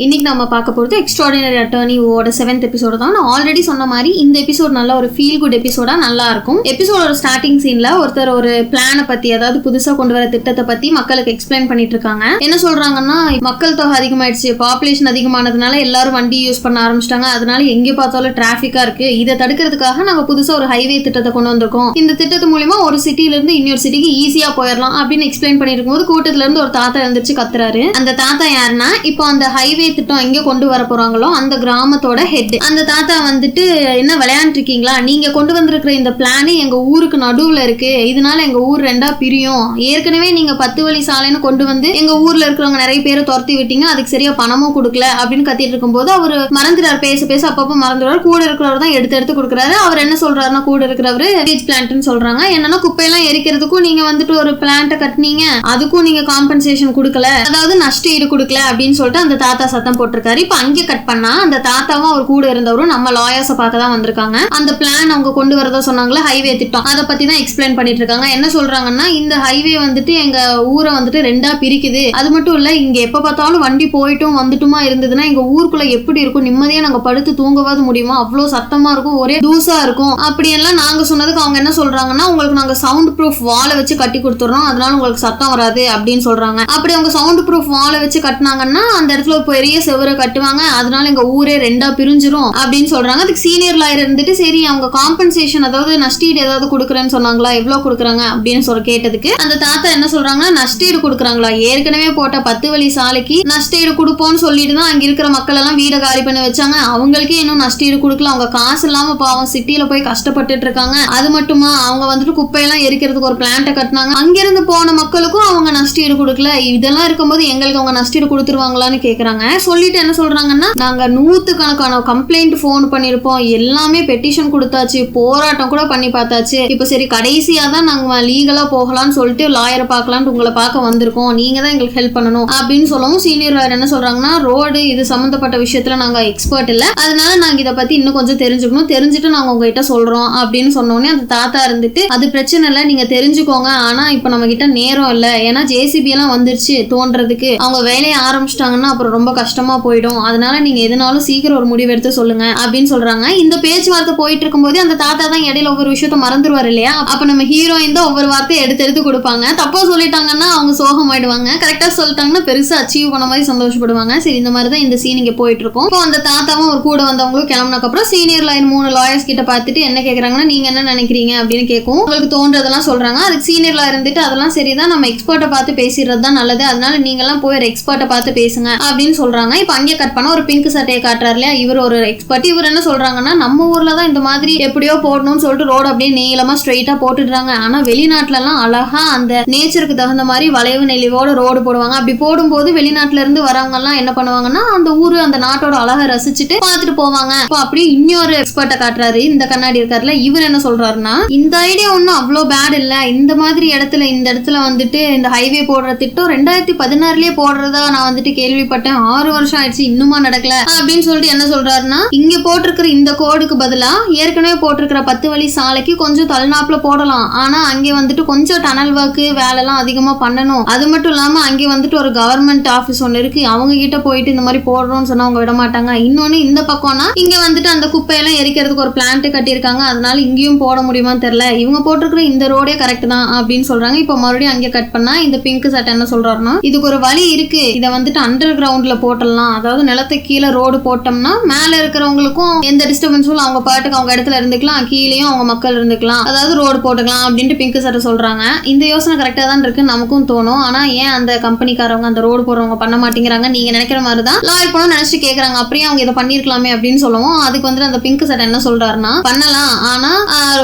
இன்னைக்கு நம்ம பார்க்க போகிறது எக்ஸ்ட்ராடினரி அட்டர்னி ஓட 7th எபிசோடு தான். நான் ஆல்ரெடி சொன்ன மாதிரி இந்த எபிசோட் நல்ல ஒரு ஃபீல் குட் எபிசோடா நல்லா இருக்கும். எபிசோடோட ஸ்டார்டிங் சீன்ல ஒருத்தர் ஒரு பிளானை பத்தி, அதாவது புதுசா கொண்டு வர திட்டத்தை பத்தி மக்களுக்கு எக்ஸ்பிளைன் பண்ணிட்டு இருக்காங்க. என்ன சொல்றாங்கன்னா, மக்கள் தொகை அதிகமாயிடுச்சு, பாப்புலேஷன் அதிகமானதுனால எல்லாரும் வண்டி யூஸ் பண்ண ஆரம்பிச்சிட்டாங்க, அதனால எங்க பார்த்தாலும் டிராபிக்கா இருக்கு. இதை தடுக்கிறதுக்காக நாங்க புதுசா ஒரு ஹைவே திட்டத்தை கொண்டு வந்திருக்கோம். இந்த திட்டத்து மூலமா ஒரு சிட்டில இருந்து இன்னொரு சிட்டிக்கு ஈஸியா போயிடலாம் அப்படின்னு எக்ஸ்பிளைன் பண்ணிட்டு இருக்கும்போது கூட்டத்துல இருந்து ஒரு தாத்தா எழுந்திரிச்சு கத்துறாரு. அந்த தாத்தா யாருன்னா, இப்போ அந்த ஹைவே திட்டம் எங்க கொண்டு வர போறாங்களோ அந்த கிராமத்தோட ஹெட். அந்த தாத்தா வந்துட்டு, என்ன விளையாண்டு இருக்கீங்களா, நீங்க கொண்டு வந்திருக்கிற இந்த பிளான் எங்க ஊருக்கு நடுவுல இருக்கு, இதனால எங்க ஊர் ரெண்டா பிரியும். ஏற்கனவே நீங்க 10 வழி சாலைன்னு கொண்டு வந்து எங்க ஊர்ல இருக்கிறவங்க நிறைய பேரை துரத்தி விட்டீங்க, அதுக்கு சரியா பணமும் கொடுக்கல அப்படின்னு கத்திட்டு இருக்கும்போது அவரு மறந்துறாரு. பேச பேச அப்பப்போ மறந்துடுவார். கூட இருக்கிறவர் தான் எடுத்து கொடுக்குறாரு. அவர் என்ன சொல்றாருன்னா, கூட இருக்கிறவரு கேஜ் பிளான்ட்னு சொல்றாங்க. என்னன்னா, குப்பையெல்லாம் எரிக்கிறதுக்கும் நீங்க வந்துட்டு ஒரு பிளான்ட்டை கட்டினீங்க, அதுக்கும் நீங்க காம்பன்சேஷன் கொடுக்கல, அதாவது நஷ்ட ஈடு கொடுக்கல அப்படின்னு சொல்லிட்டு அந்த தாத்தா சத்தம் போட்டிருக்காரு. இப்ப அங்கே கட் பண்ணா அந்த தாத்தாவும் அவர் கூட இருந்தவரும் நம்ம லாயர்ஸை பார்க்க தான் வந்திருக்காங்க. அந்த பிளான் அவங்க கொண்டு வரதா சொன்னாங்களே ஹைவே திட்டம், அதை பத்தி தான் எக்ஸ்பிளைன் பண்ணிட்டு இருக்காங்க. என்ன சொல்றாங்கன்னா, இந்த ஹைவே வந்துட்டு எங்க ஊரை வந்துட்டு ரெண்டா பிரிக்குது. அது மட்டும் இல்ல, இங்க எப்ப பார்த்தாலும் வண்டி போயிட்டும் வந்துட்டுமா இருந்ததுன்னா எங்க ஊருக்குள்ள எப்படி இருக்கும், நிம்மதியா நாங்க படுத்து தூங்கவாது முடியுமா, அவ்வளவு சத்தமா இருக்கும், ஒரே தூசா இருக்கும். அப்படியெல்லாம் நாங்க சொன்னதுக்கு அவங்க என்ன சொல்றாங்கன்னா, உங்களுக்கு நாங்க சவுண்ட் ப்ரூஃப் வாலை வச்சு கட்டி கொடுத்துறோம், அதனால உங்களுக்கு சத்தம் வராது அப்படின்னு சொல்றாங்க. அப்படி அவங்க சவுண்ட் ப்ரூஃப் வாலை வச்சு கட்டினாங்கன்னா அந்த இடத்துல பெரிய செவரை கட்டுவாங்க, அதனால எங்க ஊரே ரெண்டா பிரிஞ்சிரும் அப்படின்னு சொல்றாங்க. அதுக்கு சீனியர் லாயர் இருந்துட்டு, சரி அவங்க காம்பன்சேஷன் அதாவது நஷ்டீடு ஏதாவது கொடுக்குறேன்னு சொன்னாங்களா, எவ்வளவு கொடுக்குறாங்க அப்படின்னு சொல்ல கேட்டதுக்கு அந்த தாத்தா என்ன சொல்றாங்கன்னா, நஷ்டீடு கொடுக்குறாங்களா, ஏற்கனவே போட்ட 10 வழி சாலைக்கு நஷ்டீடு கொடுப்போம்னு சொல்லிட்டு தான் அங்க இருக்கிற மக்கள் எல்லாம் வீடை காலி பண்ணி வச்சாங்க, அவங்களுக்கே இன்னும் நஷ்டீடு கொடுக்கல, அவங்க காசு இல்லாம பாவம் சிட்டியில போய் கஷ்டப்பட்டுட்டு இருக்காங்க. அது மட்டுமா, அவங்க வந்துட்டு குப்பையெல்லாம் எரிக்கிறதுக்கு ஒரு பிளான்ட்டை கட்டினாங்க, அங்கிருந்து போன மக்களுக்கும் அவங்க நஷ்டீடு கொடுக்கல. இதெல்லாம் இருக்கும்போது எங்களுக்கு அவங்க நஷ்டீடு கொடுத்துருவாங்களான்னு கேக்குறாங்க. சொல்லிட்டு என்ன சொல்றாங்கன்னா, நாங்க 100கணக்கான கம்ப்ளைண்ட் போன் பண்ணிருப்போம், எல்லாமே பெட்டிஷன் கொடுத்தாச்சு, போராட்டம் கூட பண்ணி பார்த்தாச்சு, இப்ப சரி கடைசியா தான் நாங்க லீகலா போகலாம்னு சொல்லிட்டு லாயரை பார்க்கலான்னு உங்களை பார்க்க வந்திருக்கோம், நீங்க தான் எங்களுக்கு ஹெல்ப் பண்ணணும் அப்படின்னு சொல்லவும் சீனியர் லாயர் என்ன சொல்றாங்கன்னா, ரோடு இது சம்பந்தப்பட்ட விஷயத்துல நாங்க எக்ஸ்பர்ட் இல்ல, அதனால நாங்க இதை பத்தி இன்னும் கொஞ்சம் தெரிஞ்சுக்கணும், தெரிஞ்சுட்டு நாங்க உங்ககிட்ட சொல்றோம் அப்படின்னு சொன்னோடனே அந்த தாத்தா இருந்துட்டு, அது பிரச்சனை இல்லை, நீங்க தெரிஞ்சுக்கோங்க, ஆனா இப்ப நம்ம கிட்ட நேரம் இல்லை, ஏன்னா ஜேசிபி எல்லாம் வந்துருச்சு தோன்றதுக்கு, அவங்க வேலையை ஆரம்பிச்சிட்டாங்கன்னா அப்புறம் ரொம்ப கஷ்டமா போயிடும், அதனால நீங்க எதனாலும் சீக்கிரம் ஒரு முடிவு எடுத்து சொல்லுங்க அப்படின்னு சொல்றாங்க. இந்த பேச்சுவார்த்தை போயிட்டு இருக்கும் போது அந்த தாத்தா தான் இடையில ஒவ்வொரு விஷயத்த மறந்துடுவார் இல்லையா, அப்ப நம்ம ஹீரோயின் தான் ஒவ்வொரு வார்த்தையை எடுத்து கொடுப்பாங்க. தப்பா சொல்லிட்டாங்கன்னா அவங்க சோகமாயிடுவாங்க, கரெக்டா சொல்லிட்டாங்கன்னா பெருசா அச்சீவ் பண்ண மாதிரி சந்தோஷப்படுவாங்க. சரி, இந்த மாதிரி தான் இந்த சீன் இங்க போயிட்டு இருக்கும். இப்போ அந்த தாத்தாவும் ஒரு கூட வந்தவங்களும் கிளம்புனதுக்கு அப்புறம் சீனியர் லாயர் 3 லாயர்ஸ் கிட்ட பார்த்துட்டு என்ன கேக்குறாங்கன்னா, நீங்க என்ன நினைக்கிறீங்க அப்படின்னு கேட்கும். உங்களுக்கு தோன்றதெல்லாம் சொல்றாங்க. அதுக்கு சீனியர் லாயர் இருந்துட்டு, அதெல்லாம் சரிதான், நம்ம எக்ஸ்பர்ட்டை பார்த்து பேசிடுறது தான் நல்லது, அதனால நீங்க எல்லாம் போய் ஒரு எக்ஸ்பர்ட்டை பார்த்து பேசுங்க அப்படின்னு சொல்றாங்க. இப்ப அங்கே கட் பண்ண ஒரு பிங்க் சட்டையை காட்டுறாரு இல்லையா, இவர் ஒரு எக்ஸ்பர்ட். இவர் என்ன சொல்றாங்கன்னா, நம்ம ஊர்ல தான் இந்த மாதிரி எப்படியோ போடணும்னு சொல்லிட்டு ரோடு அப்படியே நீளமா ஸ்ட்ரெயிட்டா போட்டுடுறாங்க, ஆனா வெளிநாட்டுல எல்லாம் அழகா அந்த நேச்சருக்கு தகுந்த மாதிரி வளைவு நெளிவோட ரோடு போடுவாங்க. அப்படி போடும்போது வெளிநாட்டுல இருந்து வரவங்க எல்லாம் என்ன பண்ணுவாங்கன்னா, அந்த ஊரு அந்த நாட்டோட அழகை ரசிச்சுட்டு பார்த்துட்டு போவாங்க. இப்போ அப்படியே இன்னொரு எக்ஸ்பர்ட்டை காட்டுறாரு, இந்த கண்ணாடி இருக்காருல, இவர் என்ன சொல்றாருன்னா, இந்த ஐடியா ஒன்னும் அவ்வளோ பேட் இல்ல, இந்த மாதிரி இந்த இடத்துல வந்துட்டு இந்த ஹைவே போடுற திட்டம் 2016லயே போடுறதா நான் வந்துட்டு கேள்விப்பட்டேன், 6 வருஷம் ஆயிடுச்சு இன்னுமா நடக்கல அப்படின்னு சொல்லிட்டு என்ன சொல்றாருன்னா, இங்க போட்டிருக்கிற இந்த கோடுக்கு பதிலா ஏற்கனவே போட்டிருக்கிற 10 வழி சாலைக்கு கொஞ்சம் தள்ளினாப்புல போடலாம், ஆனா அங்கே வந்துட்டு கொஞ்சம் டனல் ஒர்க் வேலை எல்லாம் அதிகமா பண்ணணும், அது மட்டும் இல்லாம அங்கே வந்துட்டு ஒரு கவர்மெண்ட் ஆபீஸ் ஒண்ணு இருக்கு, அவங்க கிட்ட போயிட்டு இந்த மாதிரி போடுறோம்னு சொன்னா அவங்க விட மாட்டாங்க. இன்னொன்னு இந்த பக்கம்னா இங்க வந்துட்டு அந்த குப்பையெல்லாம் எரிக்கிறதுக்கு ஒரு பிளான்ட் கட்டியிருக்காங்க, அதனால இங்கேயும் போட முடியுமான்னு தெரியல, இவங்க போட்டிருக்கிற இந்த ரோடே கரெக்ட் தான் அப்படின்னு சொல்றாங்க. இப்ப மறுபடியும் அங்கே கட் பண்ணா இந்த பிங்க் சட்டை என்ன சொல்றாருன்னா, இதுக்கு ஒரு வழி இருக்கு, இதை வந்துட்டு அண்டர் கிரவுண்ட்ல போட்டலாம், அதாவது நிலத்துக்கு கீழே ரோடு போட்டோம்னா மேல இருக்கிறவங்களுக்கும் எந்த டிஸ்டர்பன்ஸும், அவங்க பாட்டுக்கு அவங்க இடத்துல இருந்துக்கலாம், கீழேயும் அவங்க மக்கள் இருந்துக்கலாம், அதாவது ரோடு போட்டுக்கலாம் அப்படின்ட்டு பிங்க் சட்டை சொல்றாங்க. இந்த யோசனை கரெக்டா தான் இருக்கு நமக்கும் தோணும், ஆனா ஏன் அந்த கம்பெனிக்காரவங்க அந்த ரோடு போடுறவங்க பண்ண மாட்டேங்கிறாங்க, நீங்க நினைக்கிற மாதிரி தான் லாயர் போன நினைச்சு கேக்குறாங்க, அப்படியே அவங்க இதை பண்ணிருக்கலாமே அப்படின்னு சொல்லுவோம். அதுக்கு வந்துட்டு அந்த பிங்க் சட்டை என்ன சொல்றாருன்னா, பண்ணலாம், ஆனா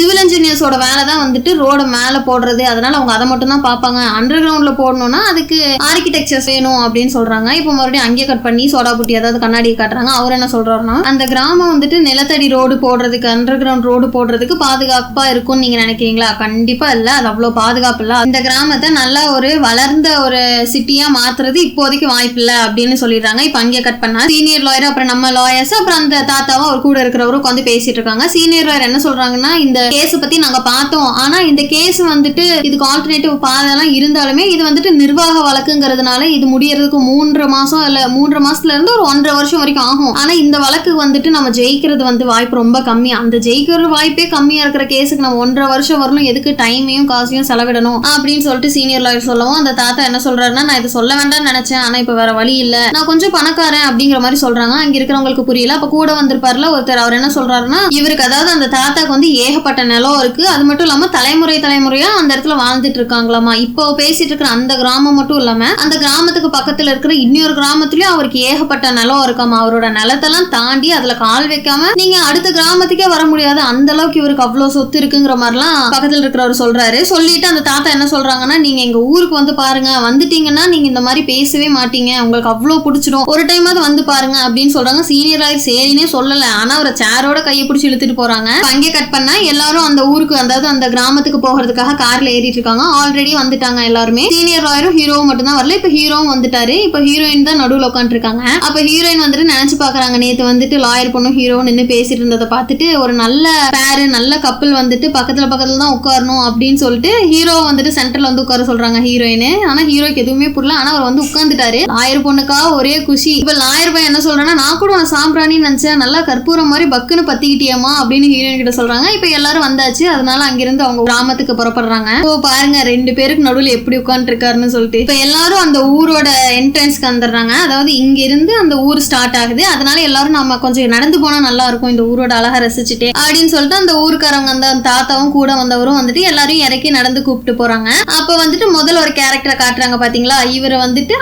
சிவில் இன்ஜினியர்ஸோட வேலை தான் வந்துட்டு ரோட மேல போடுறது, அதனால அவங்க அதை மட்டும் தான் பாப்பாங்க, அண்டர் கிரவுண்ட்ல போடணும்னா அதுக்கு ஆர்கிடெக்சர்ஸ் வேணும் அப்படின்னு சொல்றாங்க. இப்போ மறுபடியும் அங்கே கட் பண்ணி சோடா புட்டி அதாவது கண்ணாடி காட்டுறாங்க. அவர் என்ன சொல்றாருன்னா, அந்த கிராமம் வந்துட்டு நிலத்தடி ரோடு போடுறதுக்கு அண்டர் கிரவுண்ட் ரோடு போடுறதுக்கு பாதுகாப்பா இருக்கும்னு நீங்க நினைக்கிறீங்களா? கண்டிப்பா இல்ல, அது அவ்வளவு பாதுகாப்பு இல்ல, இந்த கிராமத்தை நல்லா ஒரு வளர்ந்த ஒரு சிட்டியா மாத்துறது இப்போதைக்கு வாய்ப்பு இல்ல அப்படின்னு சொல்லிடுறாங்க. இப்ப அங்கே கட் பண்ணா சீனியர் லாயர் அப்புறம் நம்ம லாயர்ஸ் அப்புறம் அந்த தாத்தாவும் அவர் கூட இருக்கிறவரும் உட்காந்து பேசிட்டு இருக்காங்க. சீனியர் லாயர் என்ன சொல்றாங்கன்னா, இந்த கேஸ் பத்தி நாங்க பார்த்தோம், ஆனா இந்த கேஸ் வந்துட்டு இதுக்கு ஆல்டர்னேட்டிவ் பாதெல்லாம் இருந்தாலுமே இது வந்துட்டு நிர்வாக வழக்குங்கிறதுனால இது முடியறதுக்கு 3 மாசம் இல்ல 3 3.5 மாசத்துல இருந்து ஒரு 1.5 வருஷம் வரைக்கும் ஆகும். ஆனா இந்த வழக்கு வந்துட்டு நம்ம ஜெயிக்கிறது வாய்ப்பு ரொம்ப கம்மி. அந்த ஜெயிக்கிற வாய்ப்பே கம்மியா இருக்கிற கேஸுக்கு நம்ம 1.5 வருஷம் வரணும், எதுக்கு டைமையும் காசையும் செலவிடணும் அப்படின்னு சொல்லிட்டு சீனியர் லாயர் சொல்லவும் அந்த தாத்தா என்ன சொல்றாருன்னா, நான் இதை சொல்ல வேண்டாம்னு நினைச்சேன், ஆனா இப்ப வேற வழி இல்ல, நான் கொஞ்சம் பணக்காரன் அப்படிங்கிற மாதிரி சொல்றாங்க. அங்க இருக்கிறவங்களுக்கு புரியல. அப்ப கூட வந்திருப்பாருல ஒருத்தர், அவர் என்ன சொல்றாருன்னா, இவருக்கு அதாவது அந்த தாத்தாக்கு ஏகப்பட்ட நிலம் இருக்கு, அது மட்டும் இல்லாம தலைமுறையா அந்த இடத்துல வாழ்ந்துட்டு இருக்காங்களாமா. இப்போ பேசிட்டு இருக்கிற அந்த கிராமம் மட்டும் இல்லாம அந்த கிராமத்துக்கு பக்கத்துல இருக்கிற இன்னொரு கிராமத்துலயும் அவருக்கு ஏகப்பட்ட நிலம் இருக்காமா. அவரோட நிலத்தெல்லாம் தாண்டி அதுல கால் வைக்காம நீங்க அடுத்த கிராமத்துக்கே வர முடியாது, அந்த அளவுக்கு இவருக்கு அவ்வளவு சொத்து இருக்குங்கிற மாதிரிலாம் பக்கத்துல இருக்கிறவர் சொல்றாரு. சொல்லிட்டு அந்த தாத்தா என்ன சொல்றாங்கன்னா, நீங்க எங்க ஊருக்கு பாருங்க, வந்துட்டீங்கன்னா நீங்க இந்த மாதிரி பேசவே மாட்டீங்க, உங்களுக்கு அவ்வளவு பிடிச்சிடும், ஒரு டைமாவது வந்து பாருங்க அப்படின்னு சொல்றாங்க. சீனியர் ஆகி சரினே சொல்லல, ஆனா ஒரு சேரோட கையை பிடிச்சி இழுத்துட்டு போறாங்க. அங்கே கட் பண்ணா எல்லாரும் அந்த ஊருக்கு அதாவது அந்த கிராமத்துக்கு போகிறதுக்காக கார்ல ஏறிட்டு இருக்காங்க. ஆல்ரெடி வந்துட்டாங்க எல்லாருமே. சீனியர் லாயரும் ஹீரோவும் மட்டும் தான் வரல. இப்ப ஹீரோவும் வந்துட்டாரு. இப்ப ஹீரோயின் தான் நடுவுல உட்காந்து இருக்காங்க. அப்ப ஹீரோயின் நினைச்சு பாக்குறாங்க, நேத்து லாயர் பொண்ணும் ஹீரோ நின்று பேசிட்டு இருந்ததை பார்த்துட்டு ஒரு நல்ல பேரு நல்ல கப்பல் பக்கத்துல தான் உட்காரணும் அப்படின்னு சொல்லிட்டு ஹீரோ சென்டர்ல உட்கார சொல்றாங்க ஹீரோயின். ஆனா ஹீரோக்கு எதுவுமே புரியல. ஆனா அவர் உட்காந்துட்டாரு. லாயர் பொண்ணுக்கா ஒரே குஷி. இப்ப லாயர் பையன் என்ன சொல்றான்னா, நான் கூட உன சாம்பிராணின்னு நினைச்சேன், நல்லா கற்பூரம் மாதிரி பக்குன்னு பத்திக்கிட்டியம்மா அப்படின்னு ஹீரோயின் கிட்ட சொல்றாங்க. இப்ப எல்லாரும் வந்தாச்சு. அதனால அங்கிருந்து அவங்க கிராமத்துக்கு புறப்படுறாங்க. பாருங்க 2 பேருக்கு நடுவில் எப்படி உட்கார்ந்து இருக்காருன்னு சொல்லிட்டு இப்ப எல்லாரும் அந்த ஊரோட என்ட்ரன்ஸ்க்கு வந்துடுறாங்க. அதாவது இங்க இருந்து அந்த ஊர் ஸ்டார்ட் ஆகுது. அதனால எல்லாரும் நம்ம கொஞ்சம் நடந்து போனா நல்லா இருக்கும், இந்த ஊரோட அழகா ரசிச்சுட்டே அப்படின்னு சொல்லிட்டு அந்த ஊருக்காரவங்க அந்த தாத்தாவும் கூட வந்தவரும் எல்லாரும் இறக்கி நடந்து கூப்பிட்டு போறாங்க. அப்ப முதல்ல ஒரு கேரக்டரை காட்டுறாங்க பாத்தீங்களா. இவர்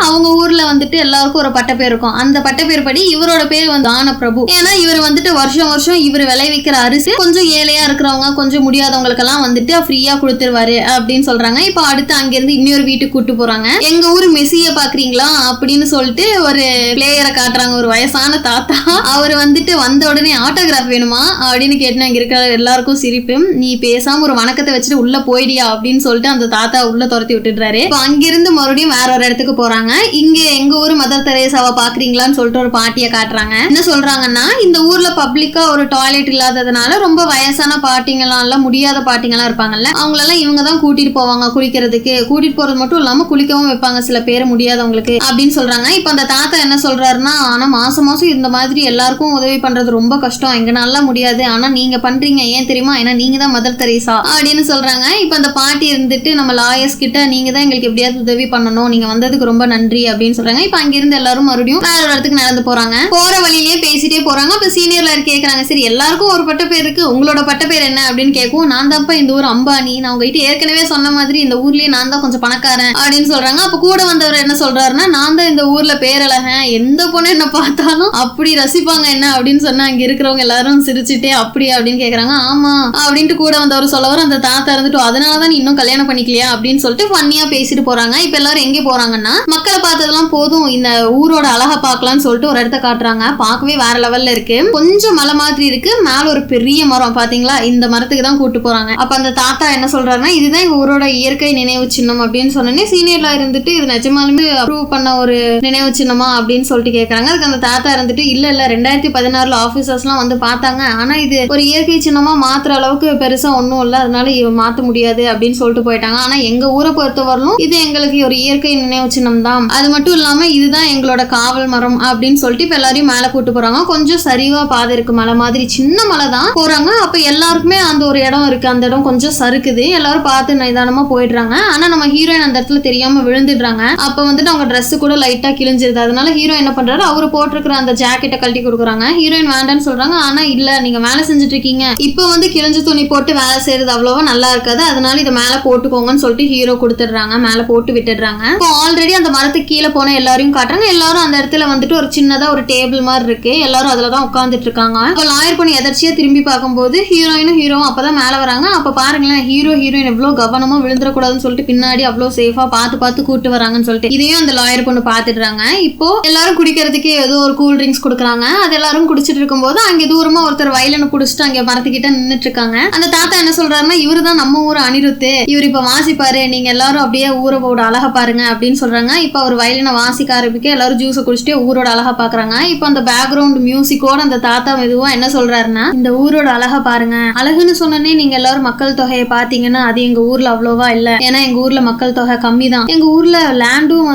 அவங்க ஊர்ல எல்லாருக்கும் ஒரு பட்டப்பேர் இருக்கும். அந்த பட்டப்பேர் படி இவரோட பேர் தான பிரபு. ஏன்னா இவர் வருஷம் வருஷம் இவர் விளைவிக்கிற அரிசி கொஞ்சம் ஏழையா இருக்கிறவங்க கொஞ்சம் முடியாதவங்களுக்கு எல்லாம் ஃப்ரீயா கொடுத்துருவாரு அப்படின்னு சொல்றாங்க. இப்ப அடுத்து அங்கிருந்து இன்னொரு வீட்டுக்கு கூட்டு போறாங்க. எங்க ஊர் மெஸ்ஸிய பாக்குறீங்களா அப்படின்னு சொல்லிட்டு ஒரு பிளேயரை காட்டுறாங்க. ஒரு வயசான தாத்தா. அவர் வந்த உடனே ஆட்டோகிராஃப் வேணுமா அப்படின்னு கேட்டு அங்க இருக்கிற எல்லாருக்கும் சிரிப்பு. நீ பேசாம ஒரு வணக்கத்தை வச்சுட்டு உள்ள போயிடியா அப்படின்னு சொல்லிட்டு அந்த தாத்தா உள்ள துரத்தி விட்டுடுறாரு. இப்ப அங்கிருந்து மறுபடியும் வேற ஒரு இடத்துக்கு போறாங்க. இங்க எங்க ஊர் மதர் தெரேசாவை பாக்குறீங்களான்னு சொல்லிட்டு ஒரு பாட்டியை காட்டுறாங்க. என்ன சொல்றாங்கன்னா, இந்த ஊர்ல பப்ளிக்கா ஒரு டாய்லெட் இல்லாததுனால ரொம்ப வயசான பாட்டிங்கெல்லாம் முடியாத பாட்டிங்கெல்லாம் இருப்பாங்கல்ல, அவங்களெல்லாம் இவங்க தான் கூட்டிட்டு போவாங்க குளிக்கிறதுக்கு. கூட்டிட்டு போறது மட்டும் இல்லாம குளிக்கவும் வைப்பாங்க சில பேர் முடியாதவங்களுக்கு அப்படின்னு சொல்றாங்க. இப்ப அந்த தாத்தா என்ன சொல்றாருன்னா, ஆனா மாசம் மாசம் இந்த மாதிரி எல்லாருக்கும் உதவி பண்றது ரொம்ப கஷ்டம், எங்கனால முடியாது, ஆனா நீங்க பண்றீங்க, ஏன் தெரியுமா, ஏன்னா நீங்க தான் மதர் தெரேசா அப்படின்னு சொல்றாங்க. இப்ப அந்த பாட்டி நம்ம லாயர்ஸ் கிட்ட நீங்க தான் எங்களுக்கு எப்படியாவது உதவி பண்ணணும், நீங்க வந்ததுக்கு ரொம்ப நன்றி அப்படின்னு சொல்றாங்க. இப்ப அங்கிருந்து எல்லாரும் மறுபடியும் வேற ஒரு இடத்துக்கு நடந்து போறாங்க. போற வழியிலேயே பேசிட்டே போறாங்க. அப்ப சீனியர் லாயர் கேக்குறாங்க, சரி எல்லாருக்கும் ஒரு பட்ட பேர் இருக்கு, உங்களோட பட்ட பேர் என்ன அப்படின்னு கேட்கும். நான் தான்ப்பா இந்த ஊர் அம்பானி, நான் உங்ககிட்ட ஏற்கனவே சொன்ன மாதிரி இந்த ஊர்லயே நான் தான் கொஞ்சம் பணக்காரன் அப்படின்னு சொல்றாங்க. அப்ப கூட வந்தவர் என்ன சொல்றாருன்னா, நான் தான் இந்த ஊர்ல பேரழகன், எந்த பொண்ணு என்ன பார்த்தாலும் அப்படி ரசிப்பாங்க என்ன அப்படின்னு சொன்னா அங்க இருக்கிறவங்க எல்லாரும் சிரிச்சுட்டே அப்படி அப்படின்னு கேக்குறாங்க. ஆமா அப்படின்ட்டு கூட வந்தவர் சொல்லவர் அந்த தாத்தா அதனாலதான் நீ இன்னும் கல்யாணம் பண்ணிக்கலையா அப்படின்னு சொல்லிட்டு ஃபன்னியா பேசிட்டு போறாங்க. இப்ப எல்லாரும் எங்க போறாங்கன்னா, மக்களை பார்த்ததெல்லாம் போதும், இந்த ஊரோட அழகா பார்க்கலாம்னு சொல்லிட்டு ஒரு இடத்த காட்டுறாங்க. பார்க்கவே வேற லெவல்ல இருக்கு. கொஞ்சம் மலை மாதிரி இருக்கு, மேல ஒரு பெரிய மரம் பாத்தீங்களா, இந்த மரத்துக்கு தான் கூட்டு போறாங்க. அப்ப அந்த தாத்தா என்ன சொல்றாருன்னா, இதுதான் எங்க ஊரோட இயற்கை நினைவு சின்னம் அப்படின்னு சொன்னே சீனியர்ல இருந்துட்டு இது நிஜமாலுமே அப்ரூவ் பண்ண ஒரு நினைவு சின்னமா அப்படின்னு சொல்லிட்டு கேட்கறாங்க. அதுக்கு அந்த தாத்தா இல்ல 2016 ஆபீசர்ஸ் எல்லாம் பார்த்தாங்க, ஆனா இது ஒரு இயற்கை சின்னமா மாத்துற அளவுக்கு பெருசா ஒன்னும் இல்ல, அதனால மாத்த முடியாது அப்படின்னு சொல்லிட்டு போயிட்டாங்க. ஆனா எங்க ஊரை பொறுத்தவரையிலும் இது எங்களுக்கு ஒரு இயற்கை நினைவு சின்னம் தான், அது மட்டும் இல்லாம இதுதான் எங்களோட காவல் மரம் அப்படின்னு சொல்லிட்டு இப்ப எல்லாரையும் மேல கூட்டு போறாங்க. கொஞ்சம் சரிவா பாதை இருக்கு, மலை மாதிரி சின்ன மலை தான் போறாங்க. அப்ப எல்லாருக்குமே அந்த ஒரு இடம் இருக்கு, அந்த இடம் கொஞ்சம் சறுக்குது, எல்லாரும் பார்த்து நிதானமா போயிடுறாங்க. ஆனா நம்ம ஹீரோயின் அந்த இடத்துல தெரியாம விழுந்துடுறாங்க. அப்ப அவங்க ட்ரெஸ் கூட லைட்டா கிழிஞ்சிருது. அதனால ஹீரோ என்ன பண்றாரு, அவரு போட்டிருக்கிற அந்த ஜாக்கெட்டை கழட்டி கொடுக்குறாங்க. ஹீரோயின் வேண்டான்னு சொல்றாங்க. ஆனா இல்ல, நீங்க வேலை செஞ்சுட்டு இருக்கீங்க, இப்ப கிழிஞ்ச துணி போட்டு வேலை செய்யறது அவ்வளவா நல்லா இருக்காது, அதனால இதை மேல போட்டுக்கோங்கன்னு சொல்லிட்டு ஹீரோ கொடுத்துடுறாங்க, மேல போட்டு விட்டுடுறாங்க. இப்போ ஆல்ரெடி அந்த மரத்துக்கு கீழே போன எல்லாரையும் காட்டுறாங்க. எல்லாரும் அந்த இடத்துல ஒரு சின்னதா ஒரு டேபிள் மாதிரி இருக்கு, எல்லாரும் அதுலதான் உட்காந்துட்டு இருக்காங்க. இப்போ லாயர் பண்ணி எதர்ச்சியா திரும்பி பார்க்கும்போது ஹீரோயினும் ஹீரோவும் அப்பதான் மேல வராங்க. அப்ப பாருங்களேன், ஹீரோயின் எவ்வளவு கவனமா விழுந்துடக்கூடாதுன்னு சொல்லிட்டு பின்னாடி அவ்வளவு சேஃபா பார்த்து கூட்டு வராங்கன்னு சொல்லிட்டு இதையும் அந்த லாயர் பொண்ணு பாத்துடுறாங்க. இப்போ எல்லாரும் குடிக்கிறதுக்கு ஏதோ ஒரு கூல் ட்ரிங்க்ஸ் கொடுக்குறாங்க. அது எல்லாரும் குடிச்சிட்டு இருக்கும்போது அங்க தூரமா ஒருத்தர் வயலனை புடிச்சிட்டு அங்க மரத்துக்கிட்ட நின்னுட்டு இருக்காங்க. அந்த தாத்தா என்ன சொல்றாருன்னா, இவரு தான் நம்ம ஊர் அனிருத்து, இவர் இப்ப வாசிப்பாரு, நீங்க எல்லாரும் அப்படியே ஊரோட அழகா பாருங்க அப்படின்னு சொல்றாங்க. இப்ப அவர் வயலினை வாசிக்க ஆரம்பிக்க எல்லாரும் ஜூஸை குடிச்சிட்டு ஊரோட அழகா பாக்குறாங்க. இப்ப அந்த பேக்ரவுண்ட் மியூசிக்கோட அந்த தாத்தா மெதுவா என்ன சொல்றாருன்னா, இந்த ஊரோட அழகா பாருங்க, அழகுன்னு சொன்னே நீங்க எல்லாரும் மக்கள் தொகையை பாத்தீங்கன்னா அது எங்க ஊர்ல அவ்வளோவா இல்ல, ஏன்னா எங்க ஊர்ல மக்கள் தொகை கம்மி தான், எங்க ஊர்ல லேண்டும்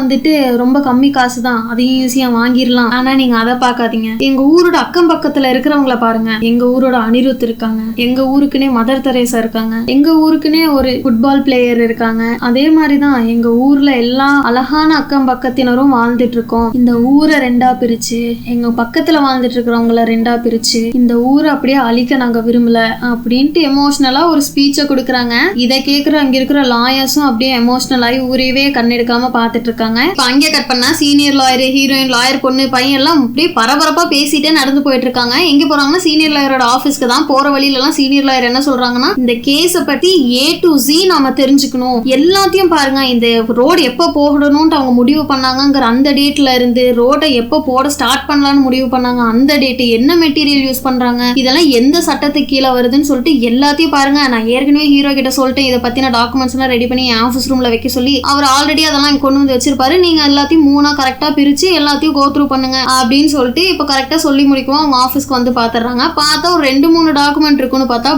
ரொம்ப கம்மி காசு தான், அதையும் ஈஸியா வாங்கிடலாம். ஆனா நீங்க அதை பாக்காதீங்க. எங்க ஊரோட அக்கம் பக்கத்துல இருக்கிறவங்கள பாருங்க. எங்க ஊரோட அனிருத் இருக்காங்க, எங்க ஊருக்குனே மதர் தெரேசா இருக்காங்க, எங்க ஊருக்குனே ஒரு ஃபுட்பால் பிளேயர் இருக்காங்க. அதே மாதிரிதான் எங்க ஊர்ல எல்லா அழகான அக்கம் பக்கத்தினரும் வாழ்ந்துட்டு இருக்கோம். இந்த ஊரை 2ஆ பிரிச்சு, எங்க பக்கத்துல வாழ்ந்துட்டு இருக்கிறவங்கள 2ஆ பிரிச்சு, இந்த ஊரை அப்படியே அழிக்க நாங்க விரும்பல அப்படின்ட்டு எமோஷனலா ஒரு ஸ்பீச்சை கொடுக்குறாங்க. இதை கேட்குற அங்க இருக்கிற லாயர்ஸும் அப்படியே எமோஷனல் ஆகி ஊரையவே கண்ணெடுக்காம பாத்துட்டு இருக்காங்க. இப்ப அங்கே கட் பண்ணா சீனியர் லாயர், ஹீரோயின், லாயர் பொண்ணு பையன் எல்லாம் அப்படியே பரபரப்பா பேசிட்டே நடந்து போயிட்டு இருக்காங்க. எங்க போறாங்கன்னா சீனியர் லாயரோட ஆபீஸ்க்கு தான். போற வழியில எல்லாம் சீனியர் லாயர் என்ன சொல்றாங்கன்னா, இந்த கேஸ பத்தி A to Z நாம தெரிஞ்சுக்கணும், எல்லாத்தையும் பாருங்க, இந்த ரோடு எப்ப போடணும்னு அவங்க முடிவு பண்ணாங்கிற அந்த டேட்ல இருந்து ரோடை எப்ப போட ஸ்டார்ட் பண்ணலாம்னு முடிவு பண்ணாங்க அந்த டேட், என்ன மெட்டீரியல் யூஸ் பண்றாங்க, இதெல்லாம் எந்த சட்டத்துக்கு கீழே வருதுன்னு சொல்லிட்டு எல்லாத்தையும் பாருங்க. நான் ஏற்கனவே ஹீரோ கிட்ட சொல்லிட்டு இதை பத்தின டாக்குமெண்ட்ஸ் எல்லாம் ரெடி பண்ணி என் ஆஃபீஸ் ரூம்ல வைக்க சொல்லி அவர் ஆல்ரெடி அதெல்லாம் கொண்டு வந்து வச்சிருப்பாரு. நீங்க எல்லாத்தையும் 3ஆ கரெக்டா பிரிச்சு எல்லாத்தையும் கோ த்ரூ பண்ணுங்க அப்படின்னு சொல்லிட்டு இப்ப கரெக்டா சொல்லி முடிக்குவோம். அவங்க ஆஃபீஸ்க்கு வந்து பாத்துறாங்க. பார்த்தா ஒரு 2-3 டாக்குமெண்ட் இருக்குன்னு பார்த்தா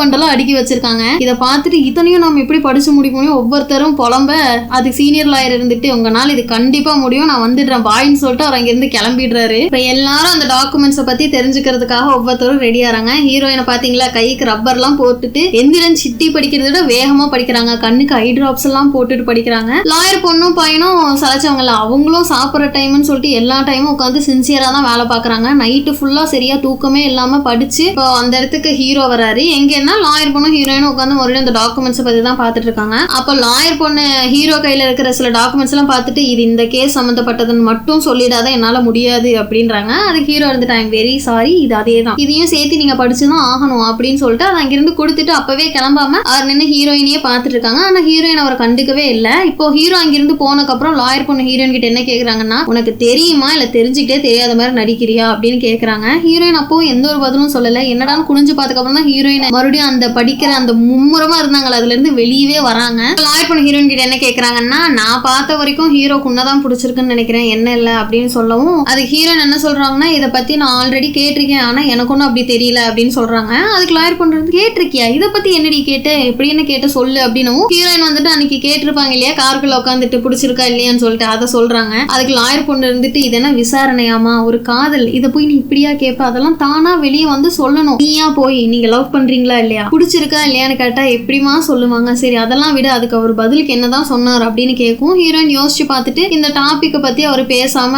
பண்டலா அடுக்கி வச்சிருக்காங்க. இதை பார்த்துட்டு இத்தனையும் நம்ம எப்படி படிச்சு முடிக்கணும் ஒவ்வொருத்தரும் புலம்ப. அதுக்கு சீனியர் லாயர் இருந்துட்டு உங்களால இது கண்டிப்பா முடியும், நான் வந்துடுறேன் பாயின்னு சொல்லிட்டு அவர் அங்கிருந்து கிளம்பிடுறாரு. இப்ப எல்லாரும் அந்த டாக்குமெண்ட்ஸை பத்தி தெரிஞ்சுக்கிறதுக்காக ஒவ்வொருத்தரும் ரெடி ஆறாங்க. ஹீரோயினை பாத்தீங்களா, கைக்கு ரப்பர் எல்லாம் போட்டுட்டு எந்திரன் சிட்டி படிக்கிறத விட வேகமா படிக்கிறாங்க. கண்ணுக்கு ஐ டிராப்ஸ் எல்லாம் போட்டுட்டு படிக்கிறாங்க. லாயர் பொண்ணும் பையனும் சலைச்சவங்கல்ல, அவங்களும் சாப்பிட்ற டைம்னு சொல்லிட்டு எல்லா டைமும் உட்காந்து சின்சியரா தான் வேலை பாக்குறாங்க. நைட்டு ஃபுல்லா சரியா தூக்கமே இல்லாம படிச்சு இப்போ அந்த இடத்துக்கு ஹீரோ வராரு. எங்கன்னா லாயர் பொண்ணும் ஹீரோயினும் உட்காந்து மறுபடியும் அந்த டாக்குமெண்ட்ஸ் பத்தி தான் பாத்துட்டு இருக்காங்க. அப்போ லாயர் பொண்ணு ஹீரோ கையில இருக்கிற சில டாக்குமெண்ட்ஸ் எல்லாம் பார்த்துட்டு இது இந்த கேஸ் சம்பந்தப்பட்டதுன்னு மட்டும் சொல்லிடாத, என்னால முடியாது அப்படின்றாங்க. அதுக்கு ஹீரோ இருந்துட்டு ஐ எம் வெரி சாரி, இது அதே தான், இதையும் சேர்த்து நீங்க படிச்சுதான் ஆகணும் அப்படின்னு சொல்லிட்டு அதை அங்கிருந்து கொடுத்துட்டு அப்பவே கிளம்பாம அவர் நின்று ஹீரோயினையே பார்த்துட்டு இருக்காங்க. ஆனா ஹீரோயின் அவரை கண்டுக்கவே இல்லை. இப்போ ஹீரோ அங்கிருந்து போனதுக்கு அப்புறம் லாயர் பொண்ணு ஹீரோயின் கிட்ட என்ன கேக்குறாங்கன்னா, உனக்கு தெரியுமா இல்ல தெரிஞ்சுக்கிட்டே தெரியாத மாதிரி நடிக்கிறியா அப்படின்னு கேக்குறாங்க. ஹீரோயின் அப்போ எந்த ஒரு பதிலும் சொல்லல. என்னடான்னு குனிஞ்சு பார்த்துக்கு அப்புறம் தான் ஹீரோயின் மறுபடியும் அந்த படிக்கிற அந்த மும்முரமா இருந்தாங்களா அதுல இருந்து வெளியவே வராங்க. லாயர் பொண்ணு ஹீரோயின் கிட்ட என்ன கேக்குறாங்கன்னா, நான் பார்த்த வரைக்கும் ஹீரோக்கு உன்னதான் பிடிச்சிருக்குன்னு நினைக்கிறேன், என்ன இல்ல அப்படின்னு சொல்லவும் அது ஹீரோயின் என்ன சொல்றாங்கன்னா, இதை பத்தி நான் ஆல்ரெடி கேட்டிருக்கேன், ஆனா எனக்கு ஒன்னும் அப்படி தெரியல அப்படின்னு சொல்றாங்க. அதுக்கு லாயர் பண்றது கேட்டிருக்கியா, இதை பத்தி என்னடி கேட்ட, எப்படின்னு கேட்ட சொல்லு அப்படின்னு ஹீரோயின் வந்துட்டு அன்னைக்கு கேட்டிருப்பாங்க இல்லையா, காருக்குள்ள உட்காந்துட்டு பிடிச்சிருக்கா இல்லையான்னு சொல்லிட்டு அதை சொல்றாங்க. அதுக்கு லாயர் பொண்ணு இருந்துட்டு இது என்ன விசாரணையாமா, ஒரு காதல், இதை போய் நீ இப்படியா கேட்ப, அதெல்லாம் தானா வெளியே வந்து சொல்லணும், நீயா போய் நீங்க லவ் பண்றீங்களா இல்லையா, பிடிச்சிருக்கா இல்லையான்னு கேட்டா எப்படிமா சொல்லுவாங்க, சரி அதெல்லாம் விட அதுக்கு அவர் பதிலுக்கு என்னதான் சொன்னார் அப்படின்னு கேட்கும். ஹீரோயின் யோசிச்சு பார்த்துட்டு இந்த டாபிக் பத்தி அவர் பேசாம